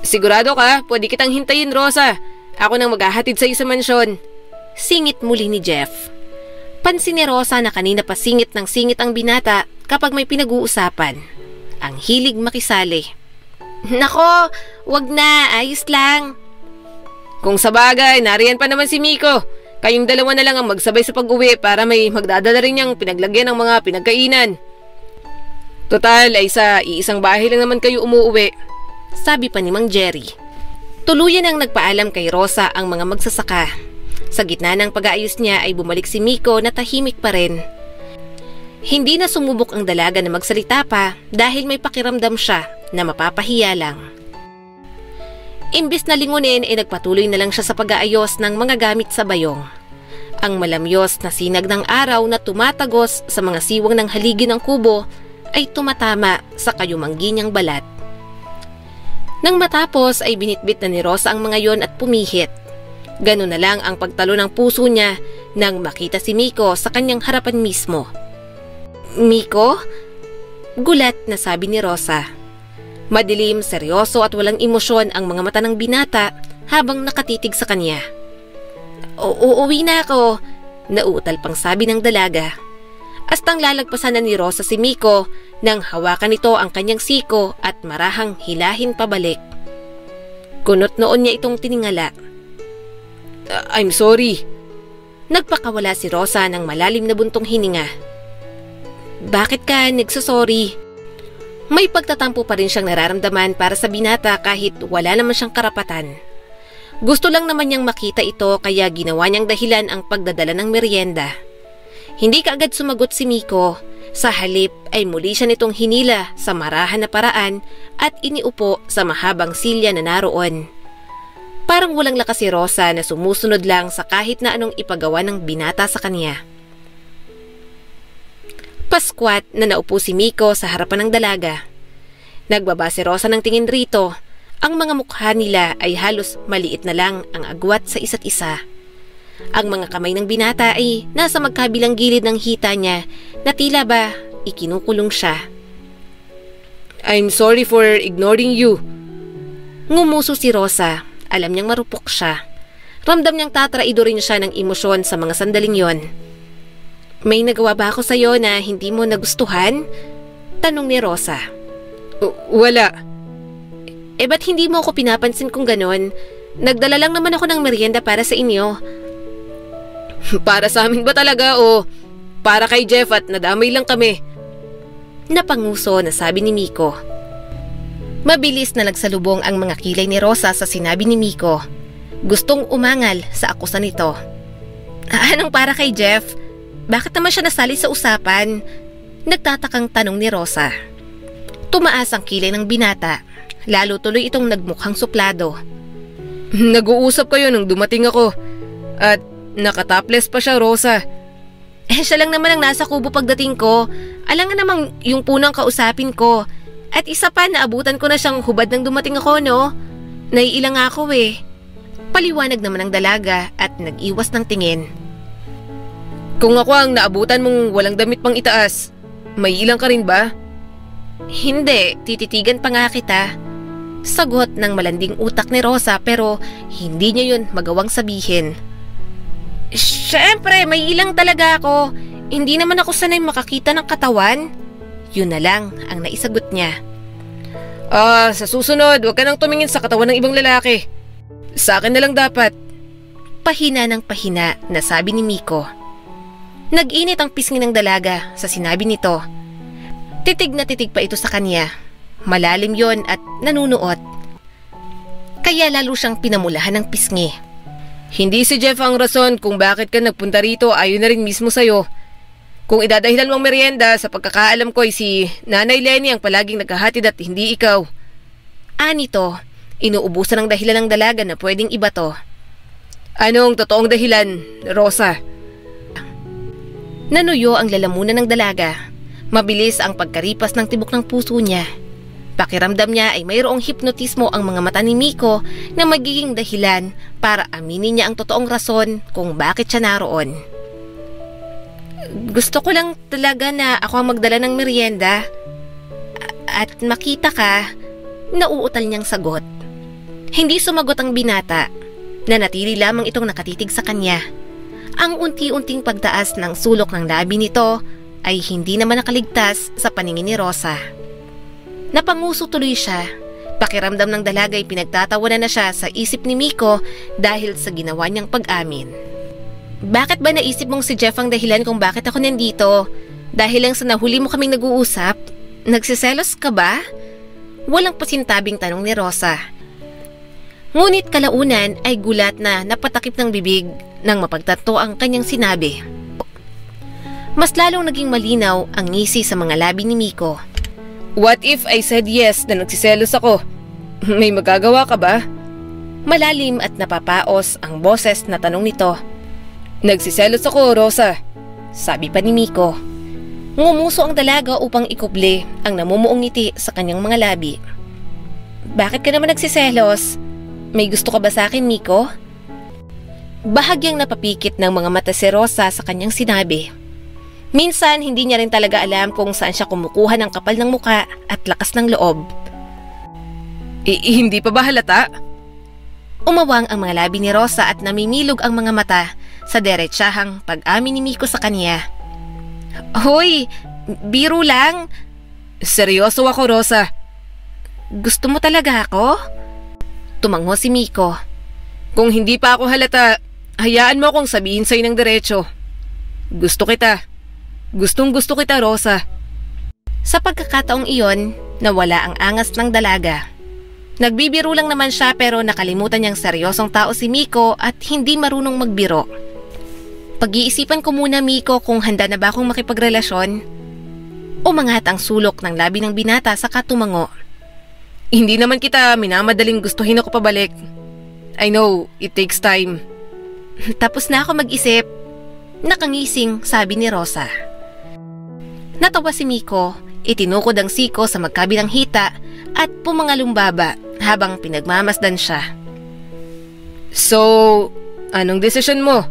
Sigurado ka? Pwede kitang hintayin, Rosa. Ako nang maghahatid sa iyo sa mansyon. Singit muli ni Jeff. Pansin ni Rosa na kanina pa singit ng singit ang binata kapag may pinag-uusapan. Ang hilig makisali. Nako, wag na. Ayos lang. Kung sa bagay, nariyan pa naman si Miko. Kayong dalawa na lang ang magsabay sa pag-uwi para may magdadala rin niyang pinaglagyan ng mga pinagkainan. Total ay sa iisang bahay lang naman kayo umuuwi. Sabi pa ni Mang Jerry. Tuluyan ang nagpaalam kay Rosa ang mga magsasaka. Sa gitna ng pag-aayos niya ay bumalik si Miko na tahimik pa rin. Hindi na sumubok ang dalaga na magsalita pa dahil may pakiramdam siya na mapapahiya lang. Imbis na lingunin ay nagpatuloy na lang siya sa pag-aayos ng mga gamit sa bayong. Ang malamyos na sinag ng araw na tumatagos sa mga siwang ng haligi ng kubo ay tumatama sa kayumanggi niyang balat. Nang matapos ay binitbit na ni Rosa ang mga yon at pumihit. Ganun na lang ang pagtalo ng puso niya nang makita si Miko sa kanyang harapan mismo. Miko? Gulat na sabi ni Rosa. Madilim, seryoso at walang emosyon ang mga mata ng binata habang nakatitig sa kanya. Uuwi na ako, nauutal pang sabi ng dalaga. Astang lalagpasan na ni Rosa si Miko nang hawakan nito ang kanyang siko at marahang hilahin pabalik. Kunot noon niya itong tiningala. I'm sorry. Nagpakawala si Rosa ng malalim na buntong hininga. Bakit ka nagsasorry? May pagtatampo pa rin siyang nararamdaman para sa binata kahit wala naman siyang karapatan. Gusto lang naman niyang makita ito kaya ginawa niyang dahilan ang pagdadala ng merienda. Hindi kaagad sumagot si Miko. Sa halip ay muli siya nitong hinila sa marahan na paraan at iniupo sa mahabang silya na naroon. Parang walang lakas si Rosa na sumusunod lang sa kahit na anong ipagawa ng binata sa kanya. Paskwat na naupo si Miko sa harapan ng dalaga. Nagbaba si Rosa ng tingin rito. Ang mga mukha nila ay halos maliit na lang ang agwat sa isa't isa. Ang mga kamay ng binata ay nasa magkabilang gilid ng hita niya na tila ba ikinukulong siya. I'm sorry for ignoring you. Ngumuso si Rosa. Alam niyang marupok siya. Ramdam niyang tatraido rin siya ng emosyon sa mga sandaling yon. May nagawa ba ako sa'yo na hindi mo nagustuhan? Tanong ni Rosa. Wala. Ba't hindi mo ako pinapansin kung ganon? Nagdala lang naman ako ng merienda para sa inyo. Para sa amin ba talaga o para kay Jeff at nadamay lang kami? Napanguso na sabi ni Miko. Mabilis na nagsalubong ang mga kilay ni Rosa sa sinabi ni Miko. Gustong umangal sa akusan nito. Anong para kay Jeff? bakit naman siya nasali sa usapan? Nagtatakang tanong ni Rosa. Tumaas ang kilay ng binata, lalo tuloy itong nagmukhang suplado. Nag-uusap kayo nung dumating ako at nakatopless pa siya, Rosa. Siya lang naman ang nasa kubo pagdating ko. Alam nga namang yung punang kausapin ko. At isa pa, naabutan ko na siyang hubad nang dumating ako, no? Naiilang nga ako eh. Paliwanag naman ng dalaga at nag-iwas ng tingin. Kung ako ang naabutan mong walang damit pang itaas, may ilang ka rin ba? Hindi, tititigan pa nga kita. Sagot ng malanding utak ni Rosa pero hindi niya yun magawang sabihin. Siyempre, may ilang talaga ako. Hindi naman ako sanay makakita ng katawan. Yun na lang ang naisagot niya. Sa susunod, huwag ka nang tumingin sa katawan ng ibang lalaki. Sa akin na lang dapat. Pahina ng pahina na sabi ni Miko. Nag-init ang pisngi ng dalaga sa sinabi nito. Titig na titig pa ito sa kanya. Malalim yon at nanunuot. Kaya lalo siyang pinamulahan ng pisngi. Hindi si Jeff ang rason kung bakit ka nagpunta rito, ayon na rin mismo sa'yo. Kung idadahilan mong merienda, sa pagkakaalam ko ay si Nanay Lenny ang palaging naghahatid at hindi ikaw. Anito, inuubusan ng dahilan ng dalaga na pwedeng iba to. Anong totoong dahilan, Rosa? Nanuyo ang lalamunan ng dalaga. Mabilis ang pagkaripas ng tibok ng puso niya. Pakiramdam niya ay mayroong hipnotismo ang mga mata ni Miko na magiging dahilan para aminin niya ang totoong rason kung bakit siya naroon. Gusto ko lang talaga na ako ang magdala ng merienda. At makita ka, nauutal niyang sagot. Hindi sumagot ang binata, na natili lamang itong nakatitig sa kanya. Ang unti-unting pagtaas ng sulok ng labi nito ay hindi naman nakaligtas sa paningin ni Rosa. Napanguso tuloy siya. Pakiramdam ng dalaga ay pinagtatawanan na siya sa isip ni Miko dahil sa ginawa niyang pag-amin. Bakit ba naisip mong si Jeff ang dahilan kung bakit ako nandito? Dahil lang sa nahuli mo kaming nag-uusap? Nagsiselos ka ba? Walang pasintabing tanong ni Rosa. Ngunit kalaunan ay gulat na napatakip ng bibig nang mapagtanto ang kanyang sinabi. Mas lalong naging malinaw ang ngisi sa mga labi ni Miko. What if I said yes na nagsiselos ako? May magagawa ka ba? Malalim at napapaos ang boses na tanong nito. Nagsiselos ako, Rosa. Sabi pa ni Miko. Ngumuso ang dalaga upang ikuble ang namumuong ngiti sa kanyang mga labi. Bakit ka naman nagsiselos? May gusto ka ba sa akin, Miko? Bahagyang napapikit ng mga mata si Rosa sa kanyang sinabi. Minsan, hindi niya rin talaga alam kung saan siya kumukuha ng kapal ng muka at lakas ng loob. Hindi pa ba halata? Umawang ang mga labi ni Rosa at namimilog ang mga mata sa deretsahang pag-amin ni Miko sa kanya. Hoy, biro lang. Seryoso ako, Rosa. Gusto mo talaga ako? Tumango si Miko. Kung hindi pa ako halata, hayaan mo akong sabihin sa'yo ng diretso. Gusto kita. Gustong gusto kita, Rosa. Sa pagkakataong iyon, nawala ang angas ng dalaga. Nagbibiro lang naman siya pero nakalimutan niyang seryosong tao si Miko at hindi marunong magbiro. Pag-iisipan ko muna, Miko, kung handa na ba akong makipagrelasyon. Umangat ang sulok ng labi ng binata sa katumango. Hindi naman kita minamadaling gustuhin ako pabalik. I know, it takes time. Tapos na ako mag-isip. Nakangising, sabi ni Rosa. Natawa si Miko, itinukod ang siko sa magkabilang hita at pumangalumbaba habang pinagmamasdan siya. So, anong desisyon mo?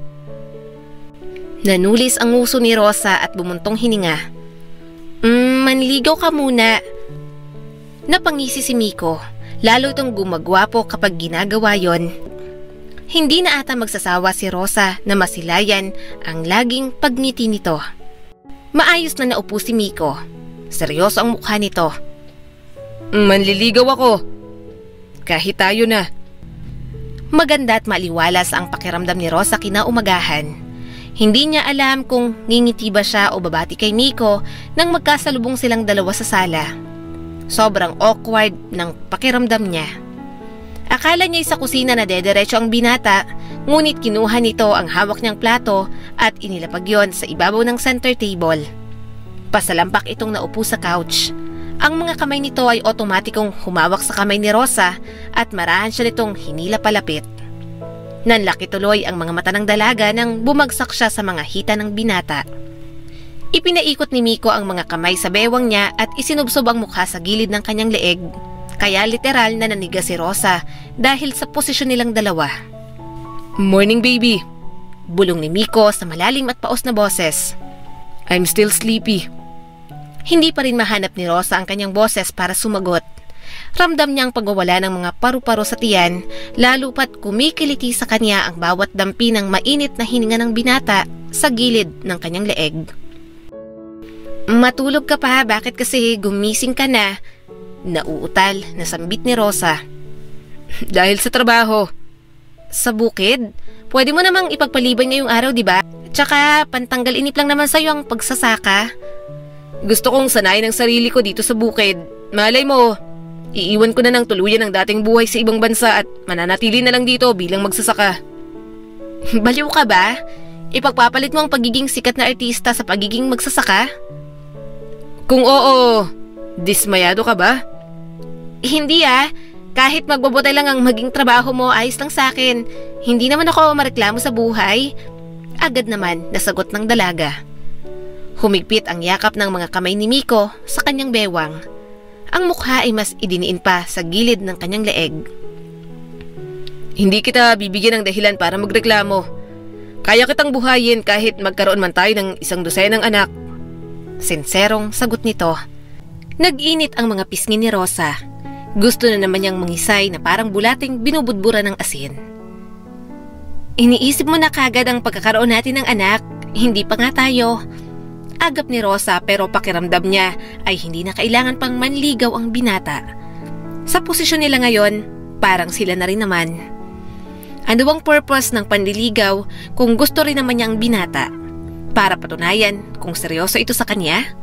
Nanulis ang nguso ni Rosa at bumuntong hininga. Manligaw ka muna. Napangisi si Miko, lalo itong gumagwapo kapag ginagawa yon. Hindi na ata magsasawa si Rosa na masilayan ang laging pagngiti nito. Maayos na naupo si Miko. Seryoso ang mukha nito. Manliligaw ako. Kahit tayo na. Maganda at maliwalas ang pakiramdam ni Rosa kinaumagahan. Hindi niya alam kung ngingiti ba siya o babati kay Miko nang magkasalubong silang dalawa sa sala. Sobrang awkward ng pakiramdam niya. Akala niya sa kusina na dederecho ang binata, ngunit kinuha nito ang hawak niyang plato at inilapag yon sa ibabaw ng center table. Pasalampak itong naupo sa couch. Ang mga kamay nito ay otomatikong humawak sa kamay ni Rosa at marahan siya nitong hinila palapit. Nanlaki tuloy ang mga mata ng dalaga nang bumagsak siya sa mga hita ng binata. Ipinaikot ni Miko ang mga kamay sa bewang niya at isinubsob ang mukha sa gilid ng kanyang leeg. Kaya literal na naniga si Rosa dahil sa posisyon nilang dalawa. Morning, baby. Bulong ni Miko sa malalim at paos na boses. I'm still sleepy. Hindi pa rin mahanap ni Rosa ang kanyang boses para sumagot. Ramdam niya ang pagwawala ng mga paru-paro sa tiyan, lalo pat kumikiliti sa kanya ang bawat dampi ng mainit na hininga ng binata sa gilid ng kanyang leeg. Matulog ka pa, bakit kasi gumising ka na? Nauutal na sambit ni Rosa. Dahil sa trabaho. Sa bukid? Pwede mo namang ipagpaliban ngayong araw, di ba? Tsaka pantanggal inip lang naman sa'yo ang pagsasaka. Gusto kong sanayin ang sarili ko dito sa bukid. Malay mo, iiwan ko na ng tuluyan ang dating buhay sa ibang bansa at mananatili na lang dito bilang magsasaka. Baliw ka ba? Ipagpapalit mo ang pagiging sikat na artista sa pagiging magsasaka? Kung oo, dismayado ka ba? Hindi kahit magbabuti lang ang maging trabaho mo, ayos lang sa akin. Hindi naman ako mareklamo sa buhay. Agad naman nasagot ng dalaga. Humigpit ang yakap ng mga kamay ni Miko sa kanyang bewang. Ang mukha ay mas idiniin pa sa gilid ng kanyang leeg. Hindi kita bibigyan ng dahilan para magreklamo. Kaya kitang buhayin kahit magkaroon man tayo ng 100 ng anak. Sinserong sagot nito. Nag-init ang mga pisngi ni Rosa. Gusto na naman niyang mangisay na parang bulating binubudbura ng asin. Iniisip mo na kagad ang pagkakaroon natin ng anak, hindi pa nga tayo. Agap ni Rosa pero pakiramdam niya ay hindi na kailangan pang manligaw ang binata. Sa posisyon nila ngayon, parang sila na rin naman. Ano bang purpose ng panliligaw kung gusto rin naman niya ang binata? Para patunayan kung seryoso ito sa kanya?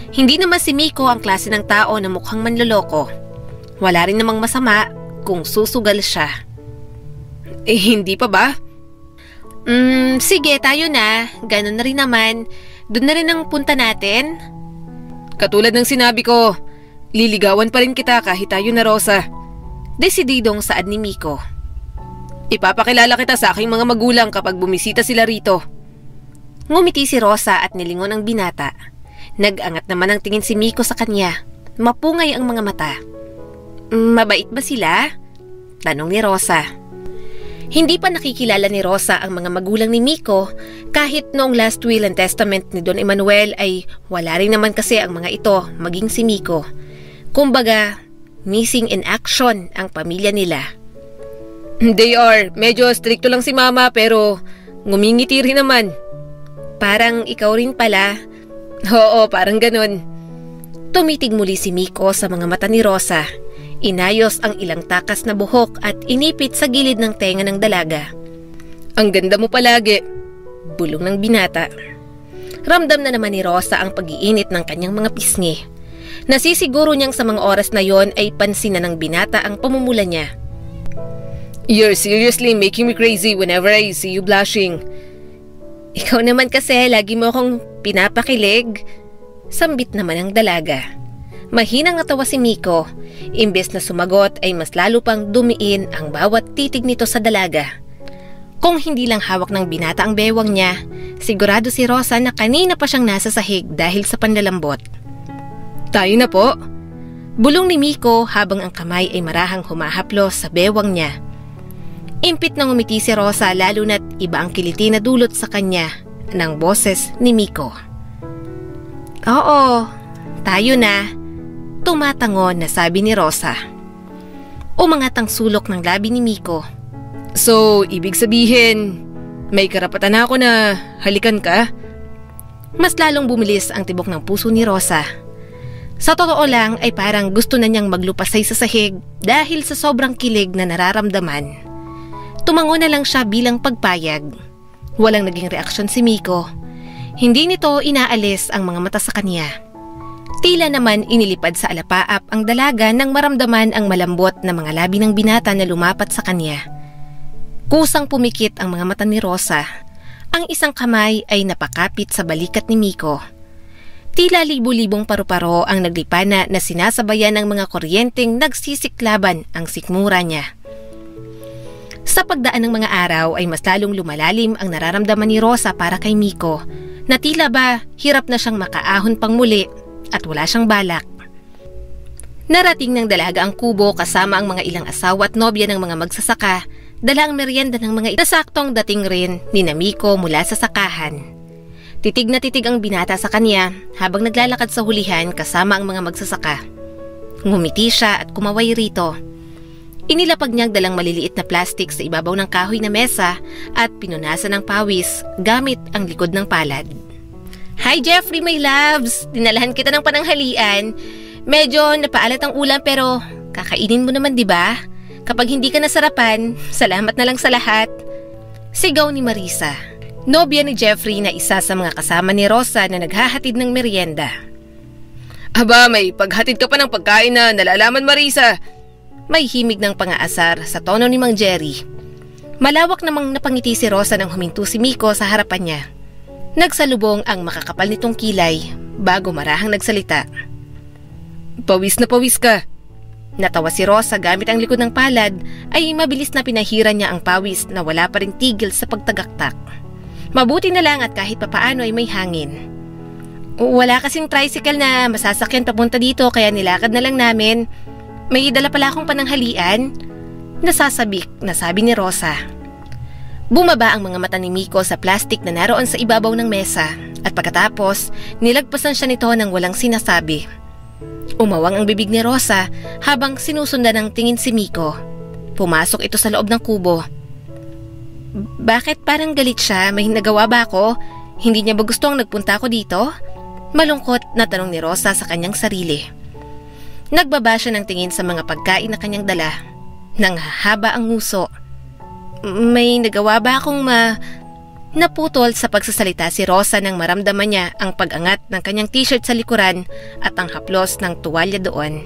Hindi naman si Miko ang klase ng tao na mukhang manloloko. Wala rin namang masama kung susugal siya. Hindi pa ba? Sige, tayo na. Ganon na rin naman. Doon na rin ang punta natin. Katulad ng sinabi ko, liligawan pa rin kita kahit tayo na, Rosa. Desididong saad ni Miko. Ipapakilala kita sa aking mga magulang kapag bumisita sila rito. Ngumiti si Rosa at nilingon ang binata. Nag-angat naman ang tingin si Miko sa kanya. Mapungay ang mga mata. Mabait ba sila? Tanong ni Rosa. Hindi pa nakikilala ni Rosa ang mga magulang ni Miko kahit noong last will and testament ni Don Emmanuel ay wala rin naman kasi ang mga ito maging si Miko. Kumbaga, missing in action ang pamilya nila. They are. Medyo stricto lang si Mama pero ngumingiti rin naman. Parang ikaw rin pala. Oo, parang ganun. Tumitig muli si Miko sa mga mata ni Rosa. Inayos ang ilang takas na buhok at inipit sa gilid ng tenga ng dalaga. Ang ganda mo palagi, bulong ng binata. Ramdam na naman ni Rosa ang pag-iinit ng kanyang mga pisngi. Nasisiguro niyang sa mga oras na yon ay pansin na ng binata ang pamumula niya. You're seriously making me crazy whenever I see you blushing. Ikaw naman kasi lagi mo akong pinapakilig. Sambit naman ang dalaga. Mahinang natawa si Miko. Imbes na sumagot ay mas lalo pang dumiin ang bawat titig nito sa dalaga. Kung hindi lang hawak ng binata ang bewang niya, sigurado si Rosa na kanina pa siyang nasa sahig dahil sa panlalambot. Tayo na po. Bulong ni Miko habang ang kamay ay marahang humahaplos sa bewang niya. Impit na ngumiti si Rosa lalo na't iba ang kiliti na dulot sa kanya ng boses ni Miko. Oo, tayo na. Tumatangon na sabi ni Rosa. Umangat ang sulok ng labi ni Miko. So, ibig sabihin, may karapatan ako na halikan ka? Mas lalong bumilis ang tibok ng puso ni Rosa. Sa totoo lang ay parang gusto na niyang maglupasay sa sahig dahil sa sobrang kilig na nararamdaman. Tumango na lang siya bilang pagpayag. Walang naging reaksyon si Miko. Hindi nito inaalis ang mga mata sa kanya. Tila naman inilipad sa alapaap ang dalaga nang maramdaman ang malambot na mga labi ng binata na lumapat sa kanya. Kusang pumikit ang mga mata ni Rosa. Ang isang kamay ay napakapit sa balikat ni Miko. Tila libu-libong paru-paro ang naglipana na sinasabayan ng mga kuryenteng nagsisiklaban ang sikmura niya. Sa pagdaan ng mga araw ay mas lalong lumalalim ang nararamdaman ni Rosa para kay Miko, na tila ba hirap na siyang makaahon pang muli at wala siyang balak. Narating ng dalaga ang kubo kasama ang mga ilang asawa at nobya ng mga magsasaka, dala ang merienda ng mga saktong dating rin ni Miko mula sa sakahan. Titig na titig ang binata sa kanya habang naglalakad sa hulihan kasama ang mga magsasaka. Ngumiti siya at kumaway rito. Inilapag niyang dalang maliliit na plastik sa ibabaw ng kahoy na mesa at pinunasan ng pawis gamit ang likod ng palad. Hi Jeffrey, my loves! Dinalahan kita ng pananghalian. Medyo napaalat ang ulam pero kakainin mo naman, di ba? Kapag hindi ka nasarapan, salamat na lang sa lahat. Sigaw ni Marisa, nobya ni Jeffrey na isa sa mga kasama ni Rosa na naghahatid ng merienda. Aba, may paghatid ka pa ng pagkain na nalalaman, Marisa. May himig ng pangaasar sa tono ni Mang Jerry. Malawak namang napangiti si Rosa nang huminto si Miko sa harapan niya. Nagsalubong ang makakapal nitong kilay bago marahang nagsalita. Pawis na pawis ka. Natawa si Rosa gamit ang likod ng palad ay mabilis na pinahiran niya ang pawis na wala pa ring tigil sa pagtagaktak. Mabuti na lang at kahit papaano ay may hangin. Wala kasing tricycle na masasakyan papunta dito kaya nilakad na lang namin. May dala pala akong pananghalian. Nasasabik na sabi ni Rosa. Bumaba ang mga mata ni Miko sa plastik na naroon sa ibabaw ng mesa at pagkatapos nilagpasan siya nito ng walang sinasabi. Umawang ang bibig ni Rosa habang sinusundan ng tingin si Miko. Pumasok ito sa loob ng kubo. Bakit parang galit siya? May nagawa ba ako? Hindi niya ba gusto ang nagpunta ako dito? Malungkot na tanong ni Rosa sa kanyang sarili. Nagbaba siya ng tingin sa mga pagkain na kanyang dala. Nang haba ang nguso. May nagawa ba akong Naputol sa pagsasalita si Rosa nang maramdaman niya ang pag-angat ng kanyang t-shirt sa likuran at ang haplos ng tuwalya doon.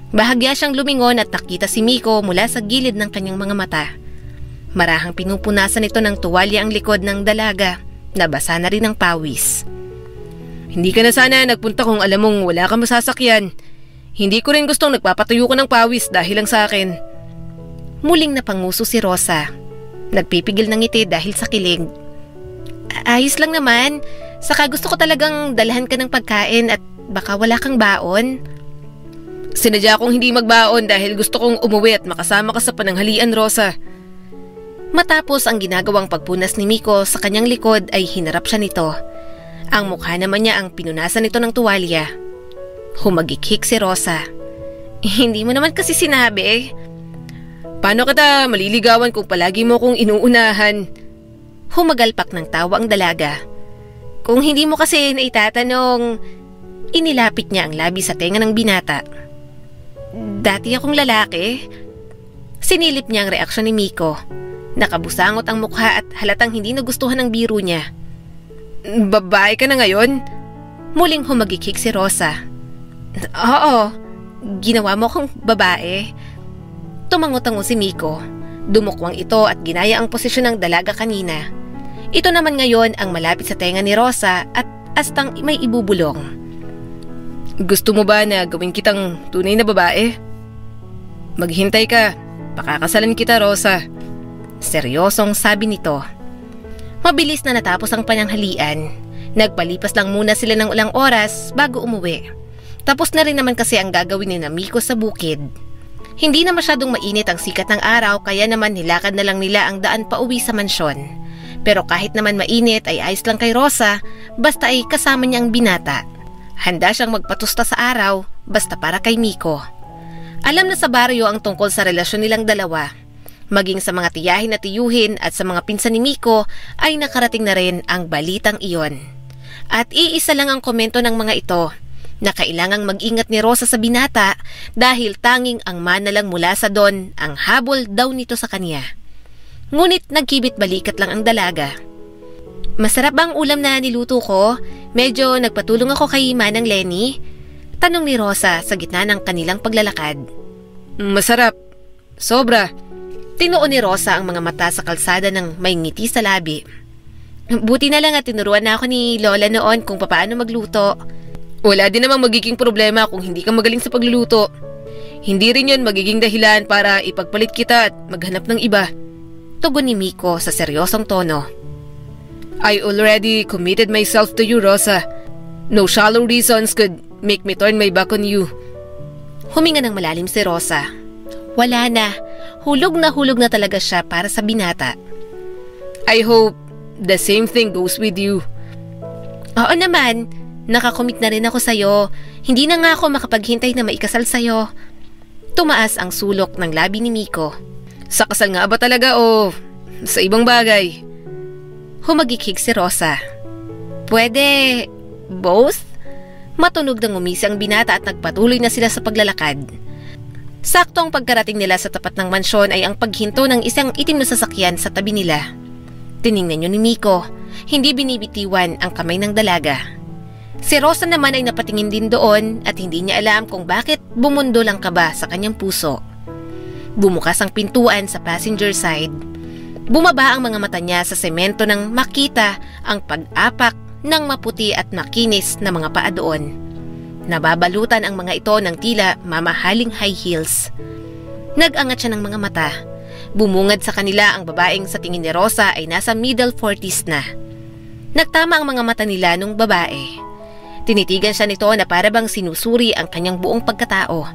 Bahagya siyang lumingon at nakita si Miko mula sa gilid ng kanyang mga mata. Marahang pinupunasan ito ng tuwalya ang likod ng dalaga, nabasa na rin ng pawis. Hindi ka na sana nagpunta kung alam mong wala kang masasakyan. Hindi ko rin gustong nagpapatuyo ko ng pawis dahil lang sa akin. Muling napanguso si Rosa. Nagpipigil ng ngiti dahil sa kilig. Ayos lang naman. Saka gusto ko talagang dalhan ka ng pagkain at baka wala kang baon. Sinadya kong hindi magbaon dahil gusto kong umuwi at makasama ka sa pananghalian, Rosa. Matapos ang ginagawang pagpunas ni Miko sa kanyang likod ay hinarap siya nito. Ang mukha naman niya ang pinunasan nito ng tuwalya. Humagikhik si Rosa. Hindi mo naman kasi sinabi. Paano kita maliligawan kung palagi mo kong inuunahan? Humagalpak ng tawa ang dalaga. Kung hindi mo kasi naitatanong, inilapit niya ang labi sa tenga ng binata. Dati akong lalaki. Sinilip niya ang reaksyon ni Miko. Nakabusangot ang mukha at halatang hindi nagustuhan ng biro niya. Babae ka na ngayon? Muling humagikhik si Rosa. Oo, ginawa mo akong babae. Tumangot-tango si Miko. Dumukwang ito at ginaya ang posisyon ng dalaga kanina. Ito naman ngayon ang malapit sa tenga ni Rosa at astang may ibubulong. Gusto mo ba na gawin kitang tunay na babae? Maghintay ka. Pakakasalan kita, Rosa. Seryosong sabi nito. Mabilis na natapos ang pananghalian. Nagpalipas lang muna sila ng ilang oras bago umuwi. Tapos na rin naman kasi ang gagawin ni Miko sa bukid. Hindi na masyadong mainit ang sikat ng araw kaya naman nilakad na lang nila ang daan pauwi sa mansyon. Pero kahit naman mainit ay ayos lang kay Rosa basta ay kasama niya ang binata. Handa siyang magpatusta sa araw basta para kay Miko. Alam na sa baryo ang tungkol sa relasyon nilang dalawa. Maging sa mga tiyahin at tiyuhin at sa mga pinsan ni Miko ay nakarating na rin ang balitang iyon. At iisa lang ang komento ng mga ito na kailangang mag-ingat ni Rosa sa binata dahil tanging ang mana lang mula sa Don ang habol daw nito sa kanya. Ngunit nagkibit balikat lang ang dalaga. Masarap ba ang ulam na niluto ko? Medyo nagpatulong ako kay Manang Lenny. Tanong ni Rosa sa gitna ng kanilang paglalakad. Masarap. Sobra. Tinuon ni Rosa ang mga mata sa kalsada ng may ngiti sa labi. Buti na lang at tinuruan na ako ni Lola noon kung paano magluto. Wala din namang magiging problema kung hindi ka magaling sa pagluluto. Hindi rin yun magiging dahilan para ipagpalit kita at maghanap ng iba. Tugon ni Miko sa seryosong tono. I already committed myself to you, Rosa. No shallow reasons could make me turn my back on you. Huminga ng malalim si Rosa. Wala na. Hulog na talaga siya para sa binata. I hope the same thing goes with you. Oo naman. Nakakomit na rin ako sa'yo. Hindi na nga ako makapaghintay na maikasal sa'yo. Tumaas ang sulok ng labi ni Miko. Sa kasal nga ba talaga o sa ibang bagay? Humagikhig si Rosa. Pwede both? Matunog ng umisi ang binata at nagpatuloy na sila sa paglalakad. Sakto ang pagkarating nila sa tapat ng mansyon ay ang paghinto ng isang itim na sasakyan sa tabi nila. Tiningnan yun ni Miko, hindi binibitiwan ang kamay ng dalaga. Si Rosa naman ay napatingin din doon at hindi niya alam kung bakit bumundol ang kaba sa kanyang puso. Bumukas ang pintuan sa passenger side. Bumaba ang mga mata niya sa semento nang makita ang pag-apak ng maputi at makinis na mga paa doon. Nababalutan ang mga ito ng tila mamahaling high heels. Nag-angat siya ng mga mata. Bumungad sa kanila ang babaeng sa tingin ni Rosa ay nasa middle 40s na. Nagtama ang mga mata nila nung babae. Tinitigan siya nito na parabang sinusuri ang kanyang buong pagkatao.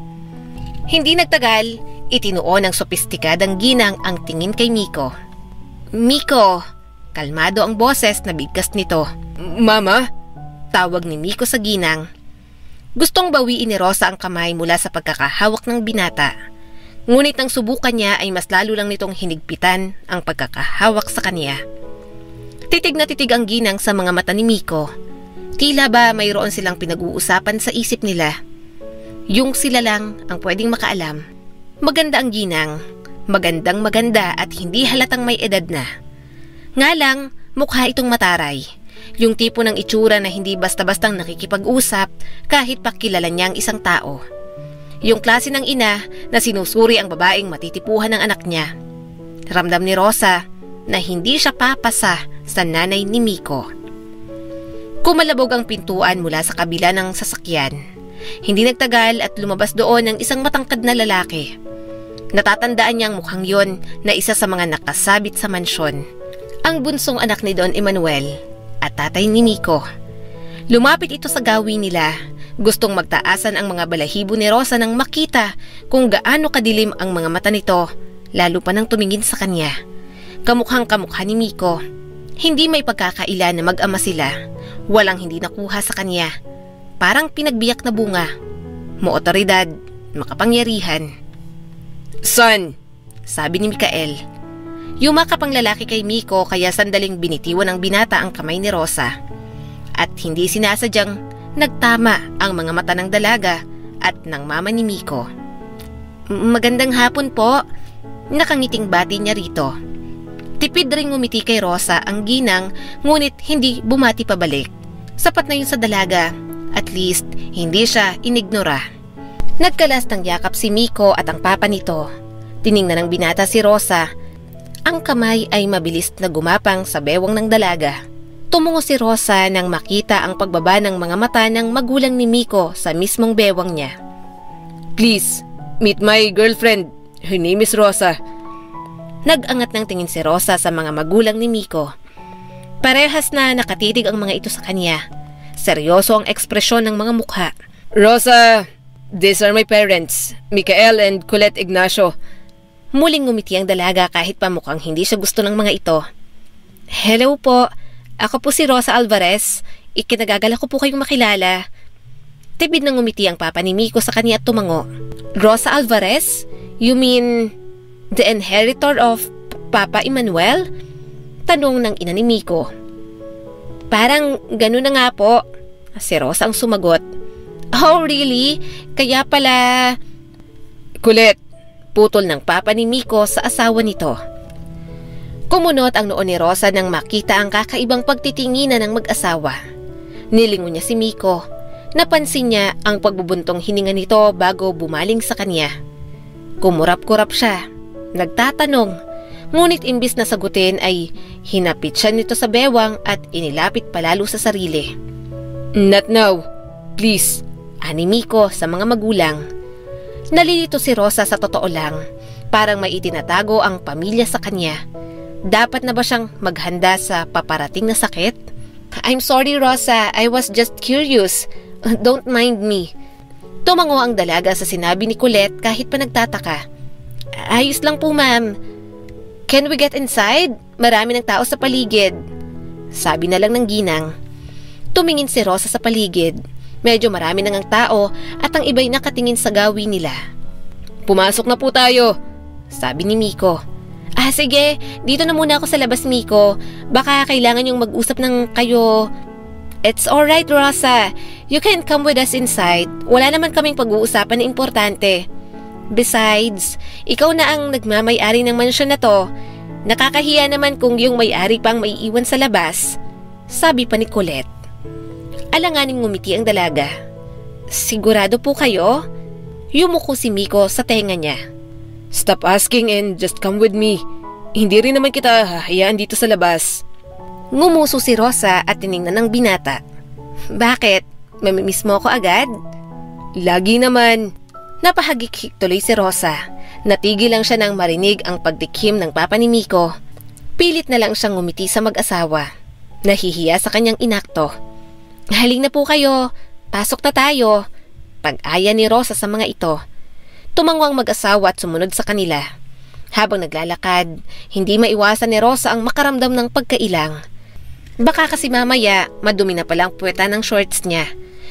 Hindi nagtagal, itinuon ng sopistikadang ginang ang tingin kay Miko. Miko! Kalmado ang boses na bigkas nito. Mama? Tawag ni Miko sa ginang. Gustong bawiin ni Rosa ang kamay mula sa pagkakahawak ng binata. Ngunit nang subukan niya ay mas lalo lang nitong hinigpitan ang pagkakahawak sa kanya. Titig na titig ang ginang sa mga mata ni Miko. Tila ba mayroon silang pinag-uusapan sa isip nila. Yung sila lang ang pwedeng makaalam. Maganda ang ginang. Magandang maganda at hindi halatang may edad na. Nga lang, mukha itong mataray. Yung tipo ng itsura na hindi basta-bastang nakikipag-usap kahit pa kilala niya ang isang tao. Yung klase ng ina na sinusuri ang babaeng matitipuhan ng anak niya. Ramdam ni Rosa na hindi siya papasa sa nanay ni Miko. Kumalabog ang pintuan mula sa kabila ng sasakyan. Hindi nagtagal at lumabas doon ang isang matangkad na lalaki. Natatandaan niya ang mukhang yon na isa sa mga nakasabit sa mansyon. Ang bunsong anak ni Don Emmanuel at tatay ni Miko. Lumapit ito sa gawi nila. Gustong magtaasan ang mga balahibo ni Rosa nang makita kung gaano kadilim ang mga mata nito, lalo pa nang tumingin sa kanya. Kamukhang kamukha ni Miko. Hindi may pagkakaila na mag-ama sila. Walang hindi nakuha sa kanya. Parang pinagbiyak na bunga. Mootoridad, makapangyarihan. Son, sabi ni Mikael. Yumakap ang lalaki kay Miko kaya sandaling binitiwan ng binata ang kamay ni Rosa. At hindi sinasadyang nagtama ang mga mata ng dalaga at ng mama ni Miko. Magandang hapon po. Nakangiting bati niya rito. Tipid ring ngumiti kay Rosa ang ginang ngunit hindi bumati pabalik. Sapat na yun sa dalaga. At least hindi siya inignora. Nagkalas ng yakap si Miko at ang papa nito. Tiningnan ng binata si Rosa. Ang kamay ay mabilis na gumapang sa bewang ng dalaga. Tumungo si Rosa nang makita ang pagbaba ng mga mata ng magulang ni Miko sa mismong bewang niya. Please, meet my girlfriend. Her name is Rosa. Nag-angat ng tingin si Rosa sa mga magulang ni Miko. Parehas na nakatitig ang mga ito sa kanya. Seryoso ang ekspresyon ng mga mukha. Rosa, these are my parents, Mikael and Colette Ignacio. Muling ngumiti ang dalaga kahit pa mukhang hindi siya gusto ng mga ito. Hello po, ako po si Rosa Alvarez. Ikinagagala ko po kayong makilala. Tibid na ngumiti ang papa ni Miko sa kanya at tumango. Rosa Alvarez? You mean the inheritor of Papa Emmanuel? Tanong ng ina ni Miko. Parang ganun na nga po. Si Rosa ang sumagot. Oh really? Kaya pala... Colette, putol ng papa ni Miko sa asawa nito. Kumunot ang noo ni Rosa nang makita ang kakaibang pagtitinginan ng mag-asawa. Nilingon niya si Miko. Napansin niya ang pagbubuntong hininga nito bago bumaling sa kanya. Kumurap-kurap siya, nagtatanong, ngunit imbis na sagutin ay hinapit siya nito sa bewang at inilapit palalo sa sarili. Not now, please, ani Miko sa mga magulang. Nalilito si Rosa sa totoo lang, parang may itinatago ang pamilya sa kanya. Dapat na ba siyang maghanda sa paparating na sakit? I'm sorry Rosa, I was just curious. Don't mind me. Tumango ang dalaga sa sinabi ni Colette kahit pa nagtataka. Ayos lang po ma'am. Can we get inside? Marami ng tao sa paligid. Sabi na lang ng ginang. Tumingin si Rosa sa paligid. Medyo marami nang ang tao at ang iba'y nakatingin sa gawin nila. Pumasok na po tayo, sabi ni Miko. Sige, dito na muna ako sa labas Miko. Baka kailangan yung mag-usap ng kayo. It's alright Rosa. You can come with us inside. Wala naman kaming pag-uusapan na importante. Besides, ikaw na ang nagmamay-ari ng mansyon na to. Nakakahiya naman kung yung may-ari pang maiiwan sa labas. Sabi pa ni Colette. Alanganing ngumiti ang dalaga. Sigurado po kayo? Yumuko si Miko sa tenga niya. Stop asking and just come with me. Hindi rin naman kita hahayaan dito sa labas. Ngumuso si Rosa at tiningnan ng binata. Bakit? Mamimiss mo ako agad? Lagi naman. Napahagik tuloy si Rosa. Natigil lang siya nang marinig ang pagdikhim ng papa ni Miko. Pilit na lang siyang ngumiti sa mag-asawa. Nahihiya sa kanyang inakto. Haling na po kayo. Pasok na tayo. Pag-aya ni Rosa sa mga ito. Tumango ang mag-asawa at sumunod sa kanila. Habang naglalakad, hindi maiwasan ni Rosa ang makaramdam ng pagkailang. Baka kasi mamaya, madumi na palang puweta ng shorts niya,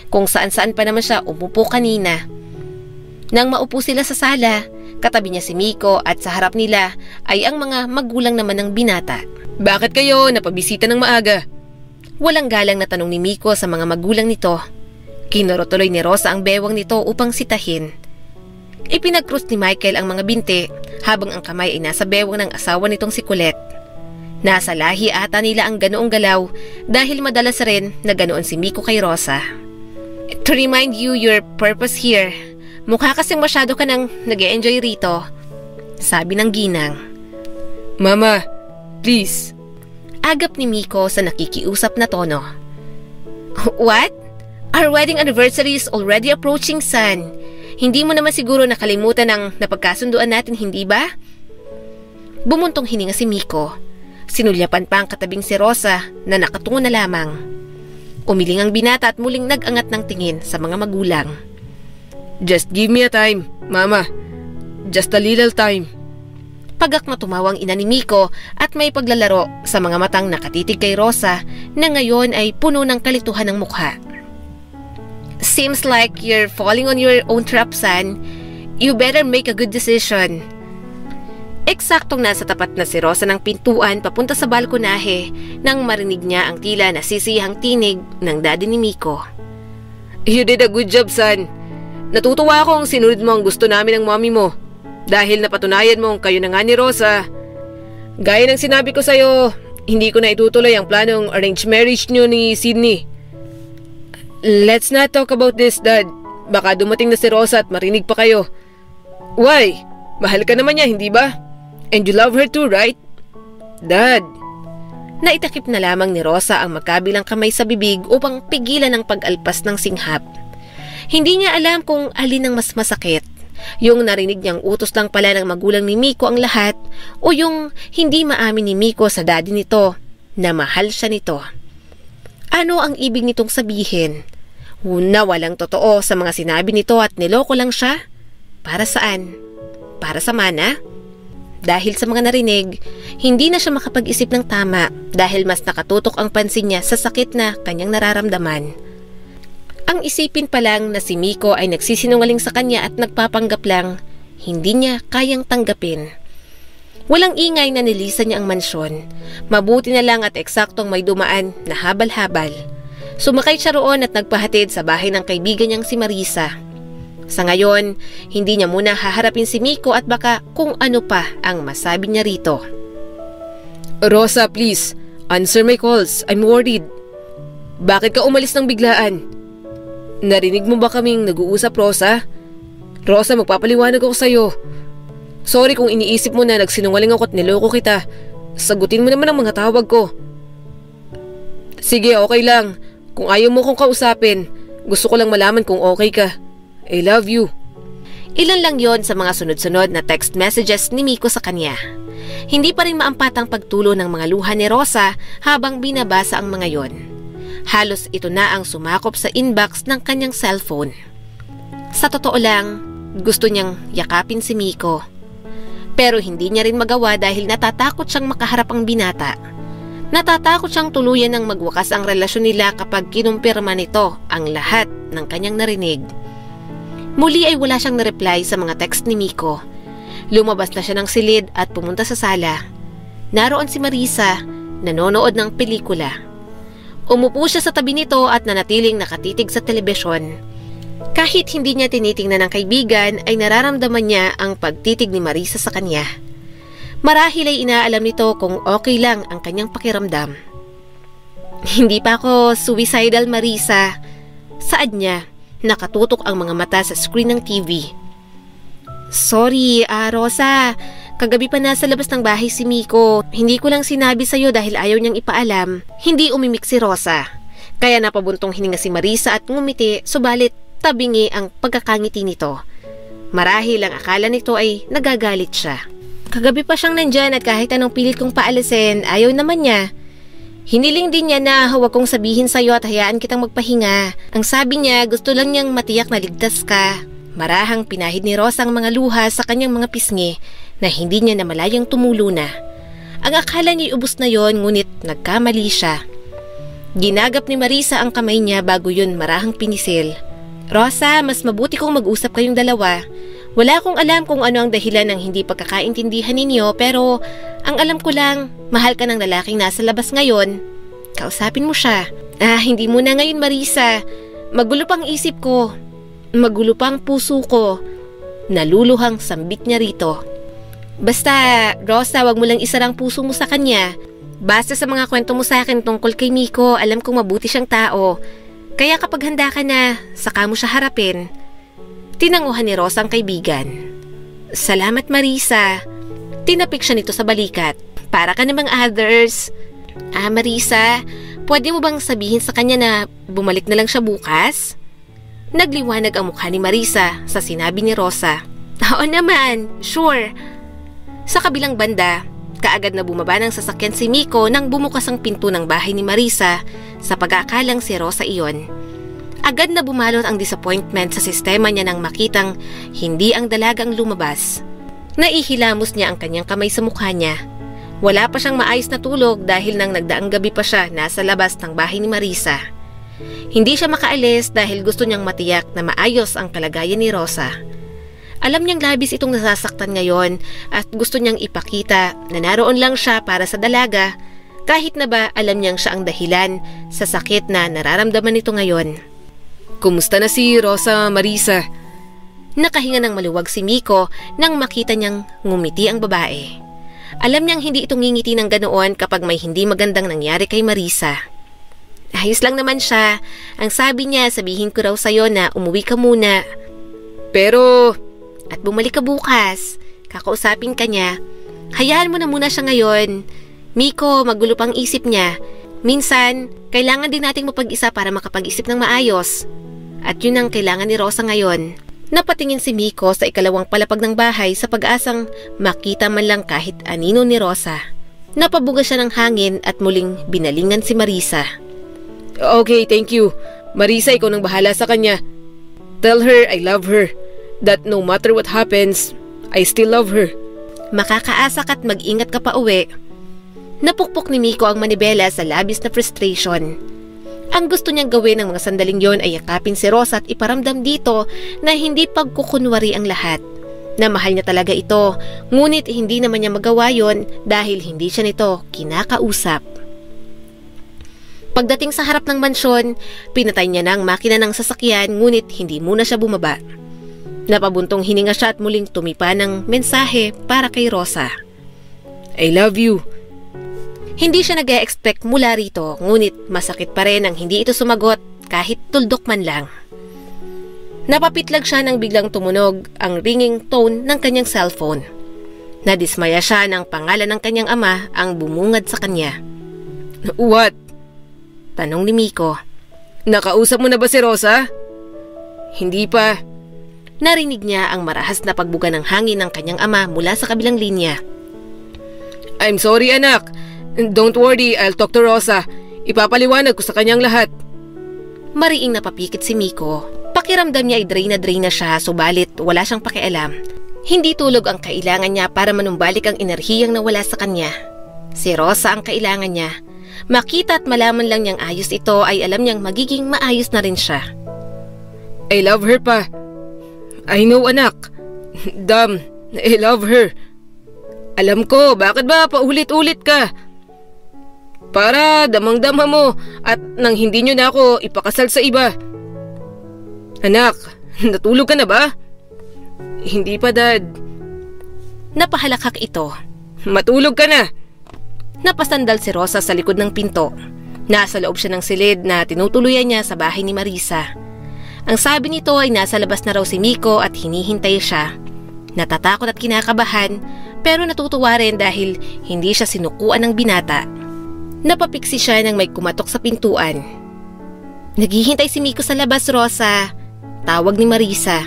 kung saan-saan pa naman siya umupo kanina. Nang maupo sila sa sala, katabi niya si Miko at sa harap nila ay ang mga magulang naman ng binata. Bakit kayo napabisita ng maaga? Walang galang na tanong ni Miko sa mga magulang nito. Kinuro tuloy ni Rosa ang bewang nito upang sitahin. Ipinag-cross ni Michael ang mga binti habang ang kamay ay nasa bewang ng asawa nitong si Colette. Nasa lahi ata nila ang ganoong galaw dahil madalas rin na ganoon si Miko kay Rosa. To remind you your purpose here, mukha kasing masyado ka nang nag-e-enjoy rito, sabi ng ginang. Mama, please. Agap ni Miko sa nakikiusap na tono. What? Our wedding anniversary is already approaching, son. Hindi mo naman siguro nakalimutan ang napagkasunduan natin, hindi ba? Bumuntong hininga si Miko. Sinulyapan pa ang katabing si Rosa na nakatungo na lamang. Umiling ang binata at muling nag-angat ng tingin sa mga magulang. Just give me a time, Mama. Just a little time. Pagak na tumawang ina ni Miko at may paglalaro sa mga matang nakatitig kay Rosa na ngayon ay puno ng kalituhan ng mukha. Seems like you're falling on your own trap, son. You better make a good decision. Eksaktong nasa tapat na si Rosa ng pintuan papunta sa balkonahe nang marinig niya ang tila nasisiyahang tinig ng daddy ni Miko. You did a good job, son. Natutuwa akong sinunod mo ang gusto namin ng mommy mo dahil napatunayan mong kayo na nga ni Rosa. Gaya ng sinabi ko sa'yo, hindi ko na itutuloy ang planong arranged marriage niyo ni Sydney. Let's not talk about this, Dad. Baka dumating na si Rosa at marinig pa kayo. Why? Mahal ka naman niya, hindi ba? And you love her too, right? Dad. Naitakip na lamang ni Rosa ang magkabilang kamay sa bibig upang pigilan ang pag-alpas ng singhap. Hindi niya alam kung alin ang mas masakit. Yung narinig niyang utos lang pala ng magulang ni Miko ang lahat o yung hindi maamin ni Miko sa daddy nito na mahal siya nito. Ano ang ibig nitong sabihin? Na walang totoo sa mga sinabi nito at niloko lang siya? Para saan? Para sa mana? Dahil sa mga narinig, hindi na siya makapag-isip ng tama dahil mas nakatutok ang pansin niya sa sakit na kanyang nararamdaman. Ang isipin pa lang na si Miko ay nagsisinungaling sa kanya at nagpapanggap lang, hindi niya kayang tanggapin. Walang ingay na nilisan niya ang mansyon. Mabuti na lang at eksaktong may dumaan na habal-habal. Sumakay siya roon at nagpahatid sa bahay ng kaibigan niyang si Marisa. Sa ngayon, hindi niya muna haharapin si Miko at baka kung ano pa ang masabi niya rito. Rosa, please. Answer my calls. I'm worried. Bakit ka umalis ng biglaan? Narinig mo ba kaming nag-uusap, Rosa? Rosa, magpapaliwanag ako sa'yo. Sorry kung iniisip mo na nagsinungaling ako at niloko kita. Sagutin mo naman ang mga tawag ko. Sige, okay lang. Kung ayaw mo kong kausapin, gusto ko lang malaman kung okay ka. I love you. Ilan lang yon sa mga sunod-sunod na text messages ni Miko sa kanya. Hindi pa rin maampat ang pagtulo ng mga luha ni Rosa habang binabasa ang mga yon. Halos ito na ang sumakop sa inbox ng kanyang cellphone. Sa totoo lang, gusto niyang yakapin si Miko. Pero hindi niya rin magawa dahil natatakot siyang makaharap ang binata. Natatakot siyang tuluyan ng magwakas ang relasyon nila kapag kinumpirma nito ang lahat ng kanyang narinig. Muli ay wala siyang na-reply sa mga text ni Miko. Lumabas na siya ng silid at pumunta sa sala. Naroon si Marisa, nanonood ng pelikula. Umupo siya sa tabi nito at nanatiling nakatitig sa telebisyon. Kahit hindi niya tinitingnan ng kaibigan, ay nararamdaman niya ang pagtitig ni Marisa sa kanya. Marahil ay inaalam nito kung okay lang ang kanyang pakiramdam. Hindi pa ako suicidal, Marisa. Saad niya, nakatutok ang mga mata sa screen ng TV. Sorry, Rosa. Kagabi pa nasa labas ng bahay si Miko. Hindi ko lang sinabi sa'yo dahil ayaw niyang ipaalam. Hindi umimik si Rosa. Kaya napabuntong hininga si Marisa at ngumiti, subalit tabingi ang pagkakangiti nito. Marahil ang akala nito ay nagagalit siya. Kagabi pa siyang nandyan at kahit anong pilit kong paalisin, ayaw naman niya. Hiniling din niya na huwag kong sabihin sa'yo at hayaan kitang magpahinga. Ang sabi niya, gusto lang niyang matiyak na ligtas ka. Marahang pinahid ni Rosa ang mga luha sa kanyang mga pisngi na hindi niya namalayang tumulo na. Ang akala niya ubos na yon, ngunit nagkamali siya. Ginagap ni Marisa ang kamay niya bago yun marahang pinisil. Rosa, mas mabuti kong mag-usap kayong dalawa. Wala akong alam kung ano ang dahilan ng hindi pagkakaintindihan ninyo, pero ang alam ko lang, mahal ka ng lalaking nasa labas ngayon. Kausapin mo siya. Hindi mo na ngayon, Marisa. Magulo pang isip ko. Magulo pang puso ko. Naluluhang sambit niya rito. Basta, Rosa, wag mo lang isarang puso mo sa kanya. Basta sa mga kwento mo sa akin tungkol kay Miko, alam kong mabuti siyang tao. Kaya kapag handa ka na, saka mo siya harapin. Tinanguhan ni Rosa ang kaibigan. Salamat, Marisa. Tinapik siya nito sa balikat. Para ka namang others. Marisa, pwede mo bang sabihin sa kanya na bumalik na lang siya bukas? Nagliwanag ang mukha ni Marisa sa sinabi ni Rosa. Oo naman, sure. Sa kabilang banda, kaagad na bumaba ng sasakyan si Miko nang bumukas ang pinto ng bahay ni Marisa sa pag-aakalang si Rosa iyon. Agad na bumalot ang disappointment sa sistema niya nang makitang hindi ang dalagang lumabas. Naihilamos niya ang kanyang kamay sa mukha niya. Wala pa siyang maayos na tulog dahil nang nagdaang gabi pa siya nasa labas ng bahay ni Marisa. Hindi siya makaalis dahil gusto niyang matiyak na maayos ang kalagayan ni Rosa. Alam niyang labis itong nasasaktan ngayon at gusto niyang ipakita na naroon lang siya para sa dalaga, kahit na ba alam niyang siya ang dahilan sa sakit na nararamdaman nito ngayon. Kumusta na si Rosa, Marisa? Nakahinga ng maluwag si Miko nang makita niyang ngumiti ang babae. Alam niyang hindi ito ngingiti ng ganoon kapag may hindi magandang nangyari kay Marisa. Ayos lang naman siya. Ang sabi niya, sabihin ko raw sa'yo na umuwi ka muna. Pero... At bumalik ka bukas. Kakausapin ka niya. Hayaan mo na muna siya ngayon. Miko, magulo pang isip niya. Minsan, kailangan din nating mapag-isa para makapag-isip ng maayos. At yun ang kailangan ni Rosa ngayon. Napatingin si Miko sa ikalawang palapag ng bahay sa pag-asang makita man lang kahit anino ni Rosa. Napabuga siya ng hangin at muling binalingan si Marisa. Okay, thank you. Marisa, ikaw nang bahala sa kanya. Tell her I love her. That no matter what happens, I still love her. Makakaasak at mag-ingat ka pa uwi. Napukpok ni Miko ang manibela sa labis na frustration. Ang gusto niyang gawin ng mga sandaling yon ay yakapin si Rosa at iparamdam dito na hindi pagkukunwari ang lahat. Na mahal niya talaga ito, ngunit hindi naman niya magawa yon dahil hindi siya nito kinakausap. Pagdating sa harap ng mansyon, pinatay niya na ang makina ng sasakyan ngunit hindi muna siya bumaba. Napabuntong hininga siya at muling tumipa ng mensahe para kay Rosa. I love you. Hindi siya nag-e-expect mula rito, ngunit masakit pa rin ang hindi ito sumagot kahit tuldok man lang. Napapitlag siya nang biglang tumunog ang ringing tone ng kanyang cellphone. Nadismaya siya nang pangalan ng kanyang ama ang bumungad sa kanya. What? Tanong ni Miko. Nakausap mo na ba si Rosa? Hindi pa. Narinig niya ang marahas na pagbuga ng hangin ng kanyang ama mula sa kabilang linya. I'm sorry anak. Don't worry, I'll talk to Rosa. Ipapaliwanag ko sa kanyang lahat. Mariing napapikit si Miko. Pakiramdam niya ay drain na siya, subalit wala siyang pakialam. Hindi tulog ang kailangan niya para manumbalik ang enerhiyang nawala sa kanya. Si Rosa ang kailangan niya. Makita at malaman lang niyang ayos ito ay alam niyang magiging maayos na rin siya. I love her pa. I know anak. Damn, I love her. Alam ko, bakit ba paulit-ulit ka? Para damang-dama mo at nang hindi nyo na ako ipakasal sa iba. Anak, natulog ka na ba? Hindi pa, Dad. Napahalakhak ito. Matulog ka na. Napasandal si Rosa sa likod ng pinto. Nasa loob siya ng silid na tinutuluyan niya sa bahay ni Marisa. Ang sabi nito ay nasa labas na raw si Miko at hinihintay siya. Natatakot at kinakabahan pero natutuwa rin dahil hindi siya sinukuan ng binata. Napapiksi siya nang may kumatok sa pintuan. Naghihintay si Miko sa labas, Rosa. Tawag ni Marisa.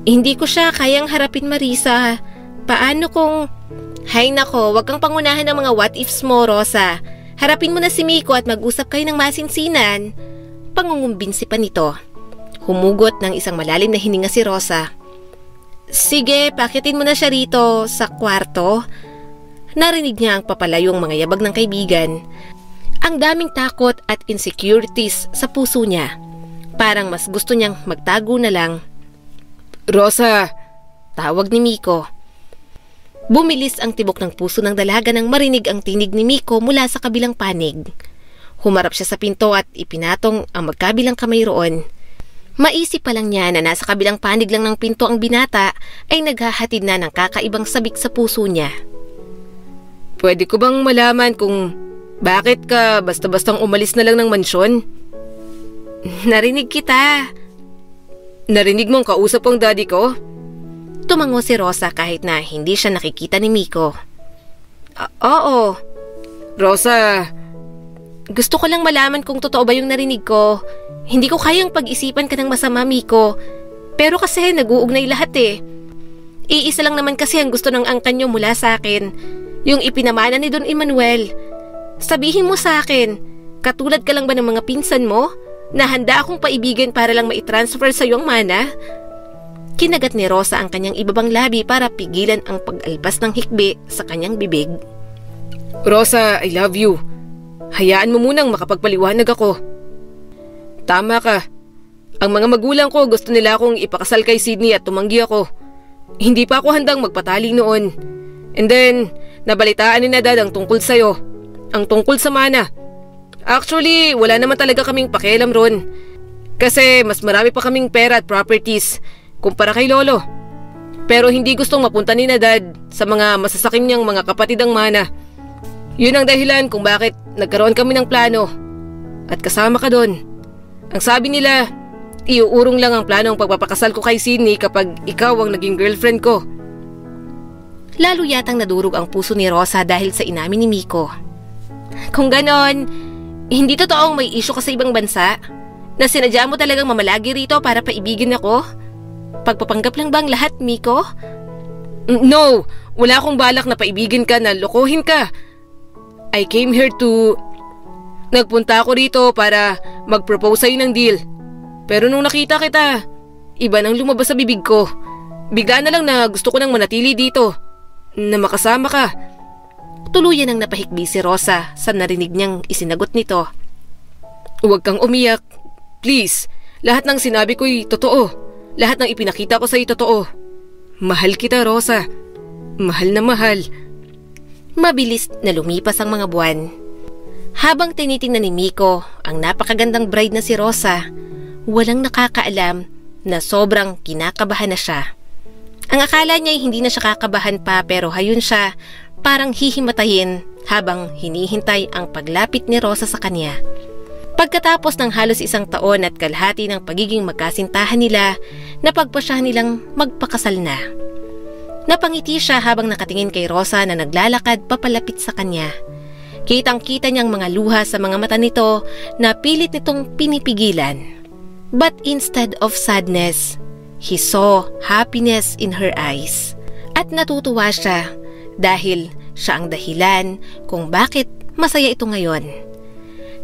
Hindi ko siya kayang harapin, Marisa. Paano kung... Hay nako, wag kang pangunahan ng mga what ifs mo, Rosa. Harapin mo na si Miko at mag-usap kayo ng masinsinan. Pangungumbinsi pa nito. Humugot ng isang malalim na hininga si Rosa. Sige, pakitin mo na siya rito sa kwarto. Narinig niya ang papalayong mga yabag ng kaibigan. Ang daming takot at insecurities sa puso niya. Parang mas gusto niyang magtago na lang. Rosa! Tawag ni Miko. Bumilis ang tibok ng puso ng dalaga nang marinig ang tinig ni Miko mula sa kabilang panig. Humarap siya sa pinto at ipinatong ang magkabilang kamay roon. Maisip pa lang niya na nasa kabilang panig lang ng pinto ang binata ay naghahatid na ng kakaibang sabik sa puso niya. Pwede ko bang malaman kung bakit ka basta-bastang umalis na lang ng mansyon? Narinig kita. Narinig mong kausap ang daddy ko? Tumango si Rosa kahit na hindi siya nakikita ni Miko. Oo. Rosa, gusto ko lang malaman kung totoo ba yung narinig ko. Hindi ko kayang pag-isipan ka ng masama, Miko. Pero kasi nag-uugnay lahat eh. Iisa lang naman kasi ang gusto ng angkan nyo mula sa akin. Yung ipinamana ni Don Emmanuel. Sabihin mo sa akin, katulad ka lang ba ng mga pinsan mo? Na handa akong paibigan para lang maitransfer sa iyong mana? Kinagat ni Rosa ang kanyang ibabang labi para pigilan ang pag-alpas ng hikbi sa kanyang bibig. Rosa, I love you. Hayaan mo munang makapagpaliwanag ako. Tama ka. Ang mga magulang ko gusto nila akong ipakasal kay Sydney at tumanggi ako. Hindi pa ako handang magpatali noon. And then, nabalitaan ni Dad ang tungkol sa'yo. Ang tungkol sa mana. Actually, wala naman talaga kaming pakialam ron. Kasi mas marami pa kaming pera at properties kumpara kay Lolo. Pero hindi gustong mapunta ni Dad sa mga masasakim niyang mga kapatid ang mana. Yun ang dahilan kung bakit nagkaroon kami ng plano. At kasama ka doon. Ang sabi nila, iuurong lang ang plano ng pagpapakasal ko kay Sydney kapag ikaw ang naging girlfriend ko. Lalo yatang nadurog ang puso ni Rosa dahil sa inamin ni Miko. Kung ganon, hindi totoong may issue ka sa ibang bansa? Na sinadya mo talagang mamalagi rito para paibigin ako? Pagpapanggap lang bang lahat, Miko? No, wala akong balak na paibigin ka na lokohin ka. I came here to... Nagpunta ako rito para mag-propose sa'yo ng deal. Pero nung nakita kita, iba nang lumabas sa bibig ko. Bigla na lang na gusto ko nang manatili dito. Na makasama ka. Tuluyan ang napahikbi si Rosa sa narinig niyang isinagot nito. Huwag kang umiyak. Please, lahat ng sinabi ko'y totoo. Lahat ng ipinakita ko sa'yo totoo. Mahal kita, Rosa. Mahal na mahal. Mabilis na lumipas ang mga buwan. Habang tinitingnan ni Miko ang napakagandang bride na si Rosa, walang nakakaalam na sobrang kinakabahan na siya. Ang akala niya ay hindi na siya kakabahan pa pero hayun siya parang hihimatayin habang hinihintay ang paglapit ni Rosa sa kanya. Pagkatapos ng halos 1 taon at kalahati ng pagiging magkasintahan nila, napagpasyahan nilang magpakasal na. Napangiti siya habang nakatingin kay Rosa na naglalakad papalapit sa kanya. Kitang-kita niyang mga luha sa mga mata nito na pilit nitong pinipigilan. But instead of sadness, he saw happiness in her eyes. At natutuwa siya dahil siya ang dahilan kung bakit masaya ito ngayon.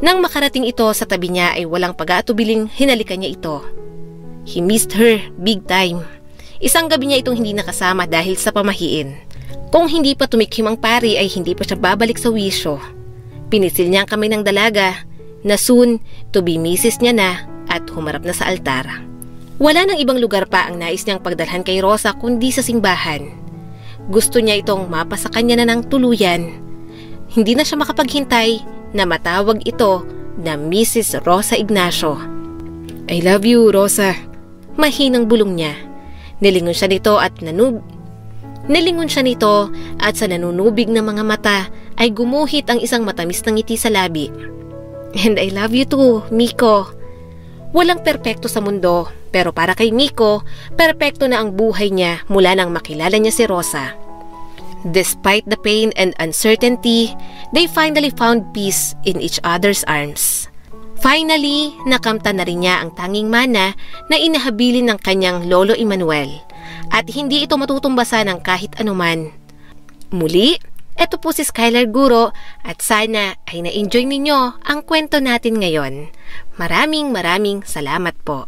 Nang makarating ito sa tabi niya ay walang pag-aatubiling hinalikan niya ito. He missed her big time. Isang gabi niya itong hindi nakasama dahil sa pamahiin. Kung hindi pa tumikhim ang pari ay hindi pa siya babalik sa wisyo. Pinisil niya ang kamay ng dalaga na soon to be misis niya na at humarap na sa altar. Wala nang ibang lugar pa ang nais niyang pagdalhan kay Rosa kundi sa simbahan. Gusto niya itong mapasa kanya na ng tuluyan. Hindi na siya makapaghintay na matawag ito na Mrs. Rosa Ignacio. I love you, Rosa. Mahinang bulong niya. Nilingon siya nito at sa nanunubig na mga mata ay gumuhit ang isang matamis na ngiti sa labi. And I love you too, Miko. Walang perpekto sa mundo, pero para kay Miko, perpekto na ang buhay niya mula nang makilala niya si Rosa. Despite the pain and uncertainty, they finally found peace in each other's arms. Finally, nakamtan na rin niya ang tanging mana na inahabilin ng kanyang lolo Emmanuel at hindi ito matutumbasan ng kahit anuman. Muli, eto po si Skylar Guro at sana ay na-enjoy ninyo ang kwento natin ngayon. Maraming salamat po.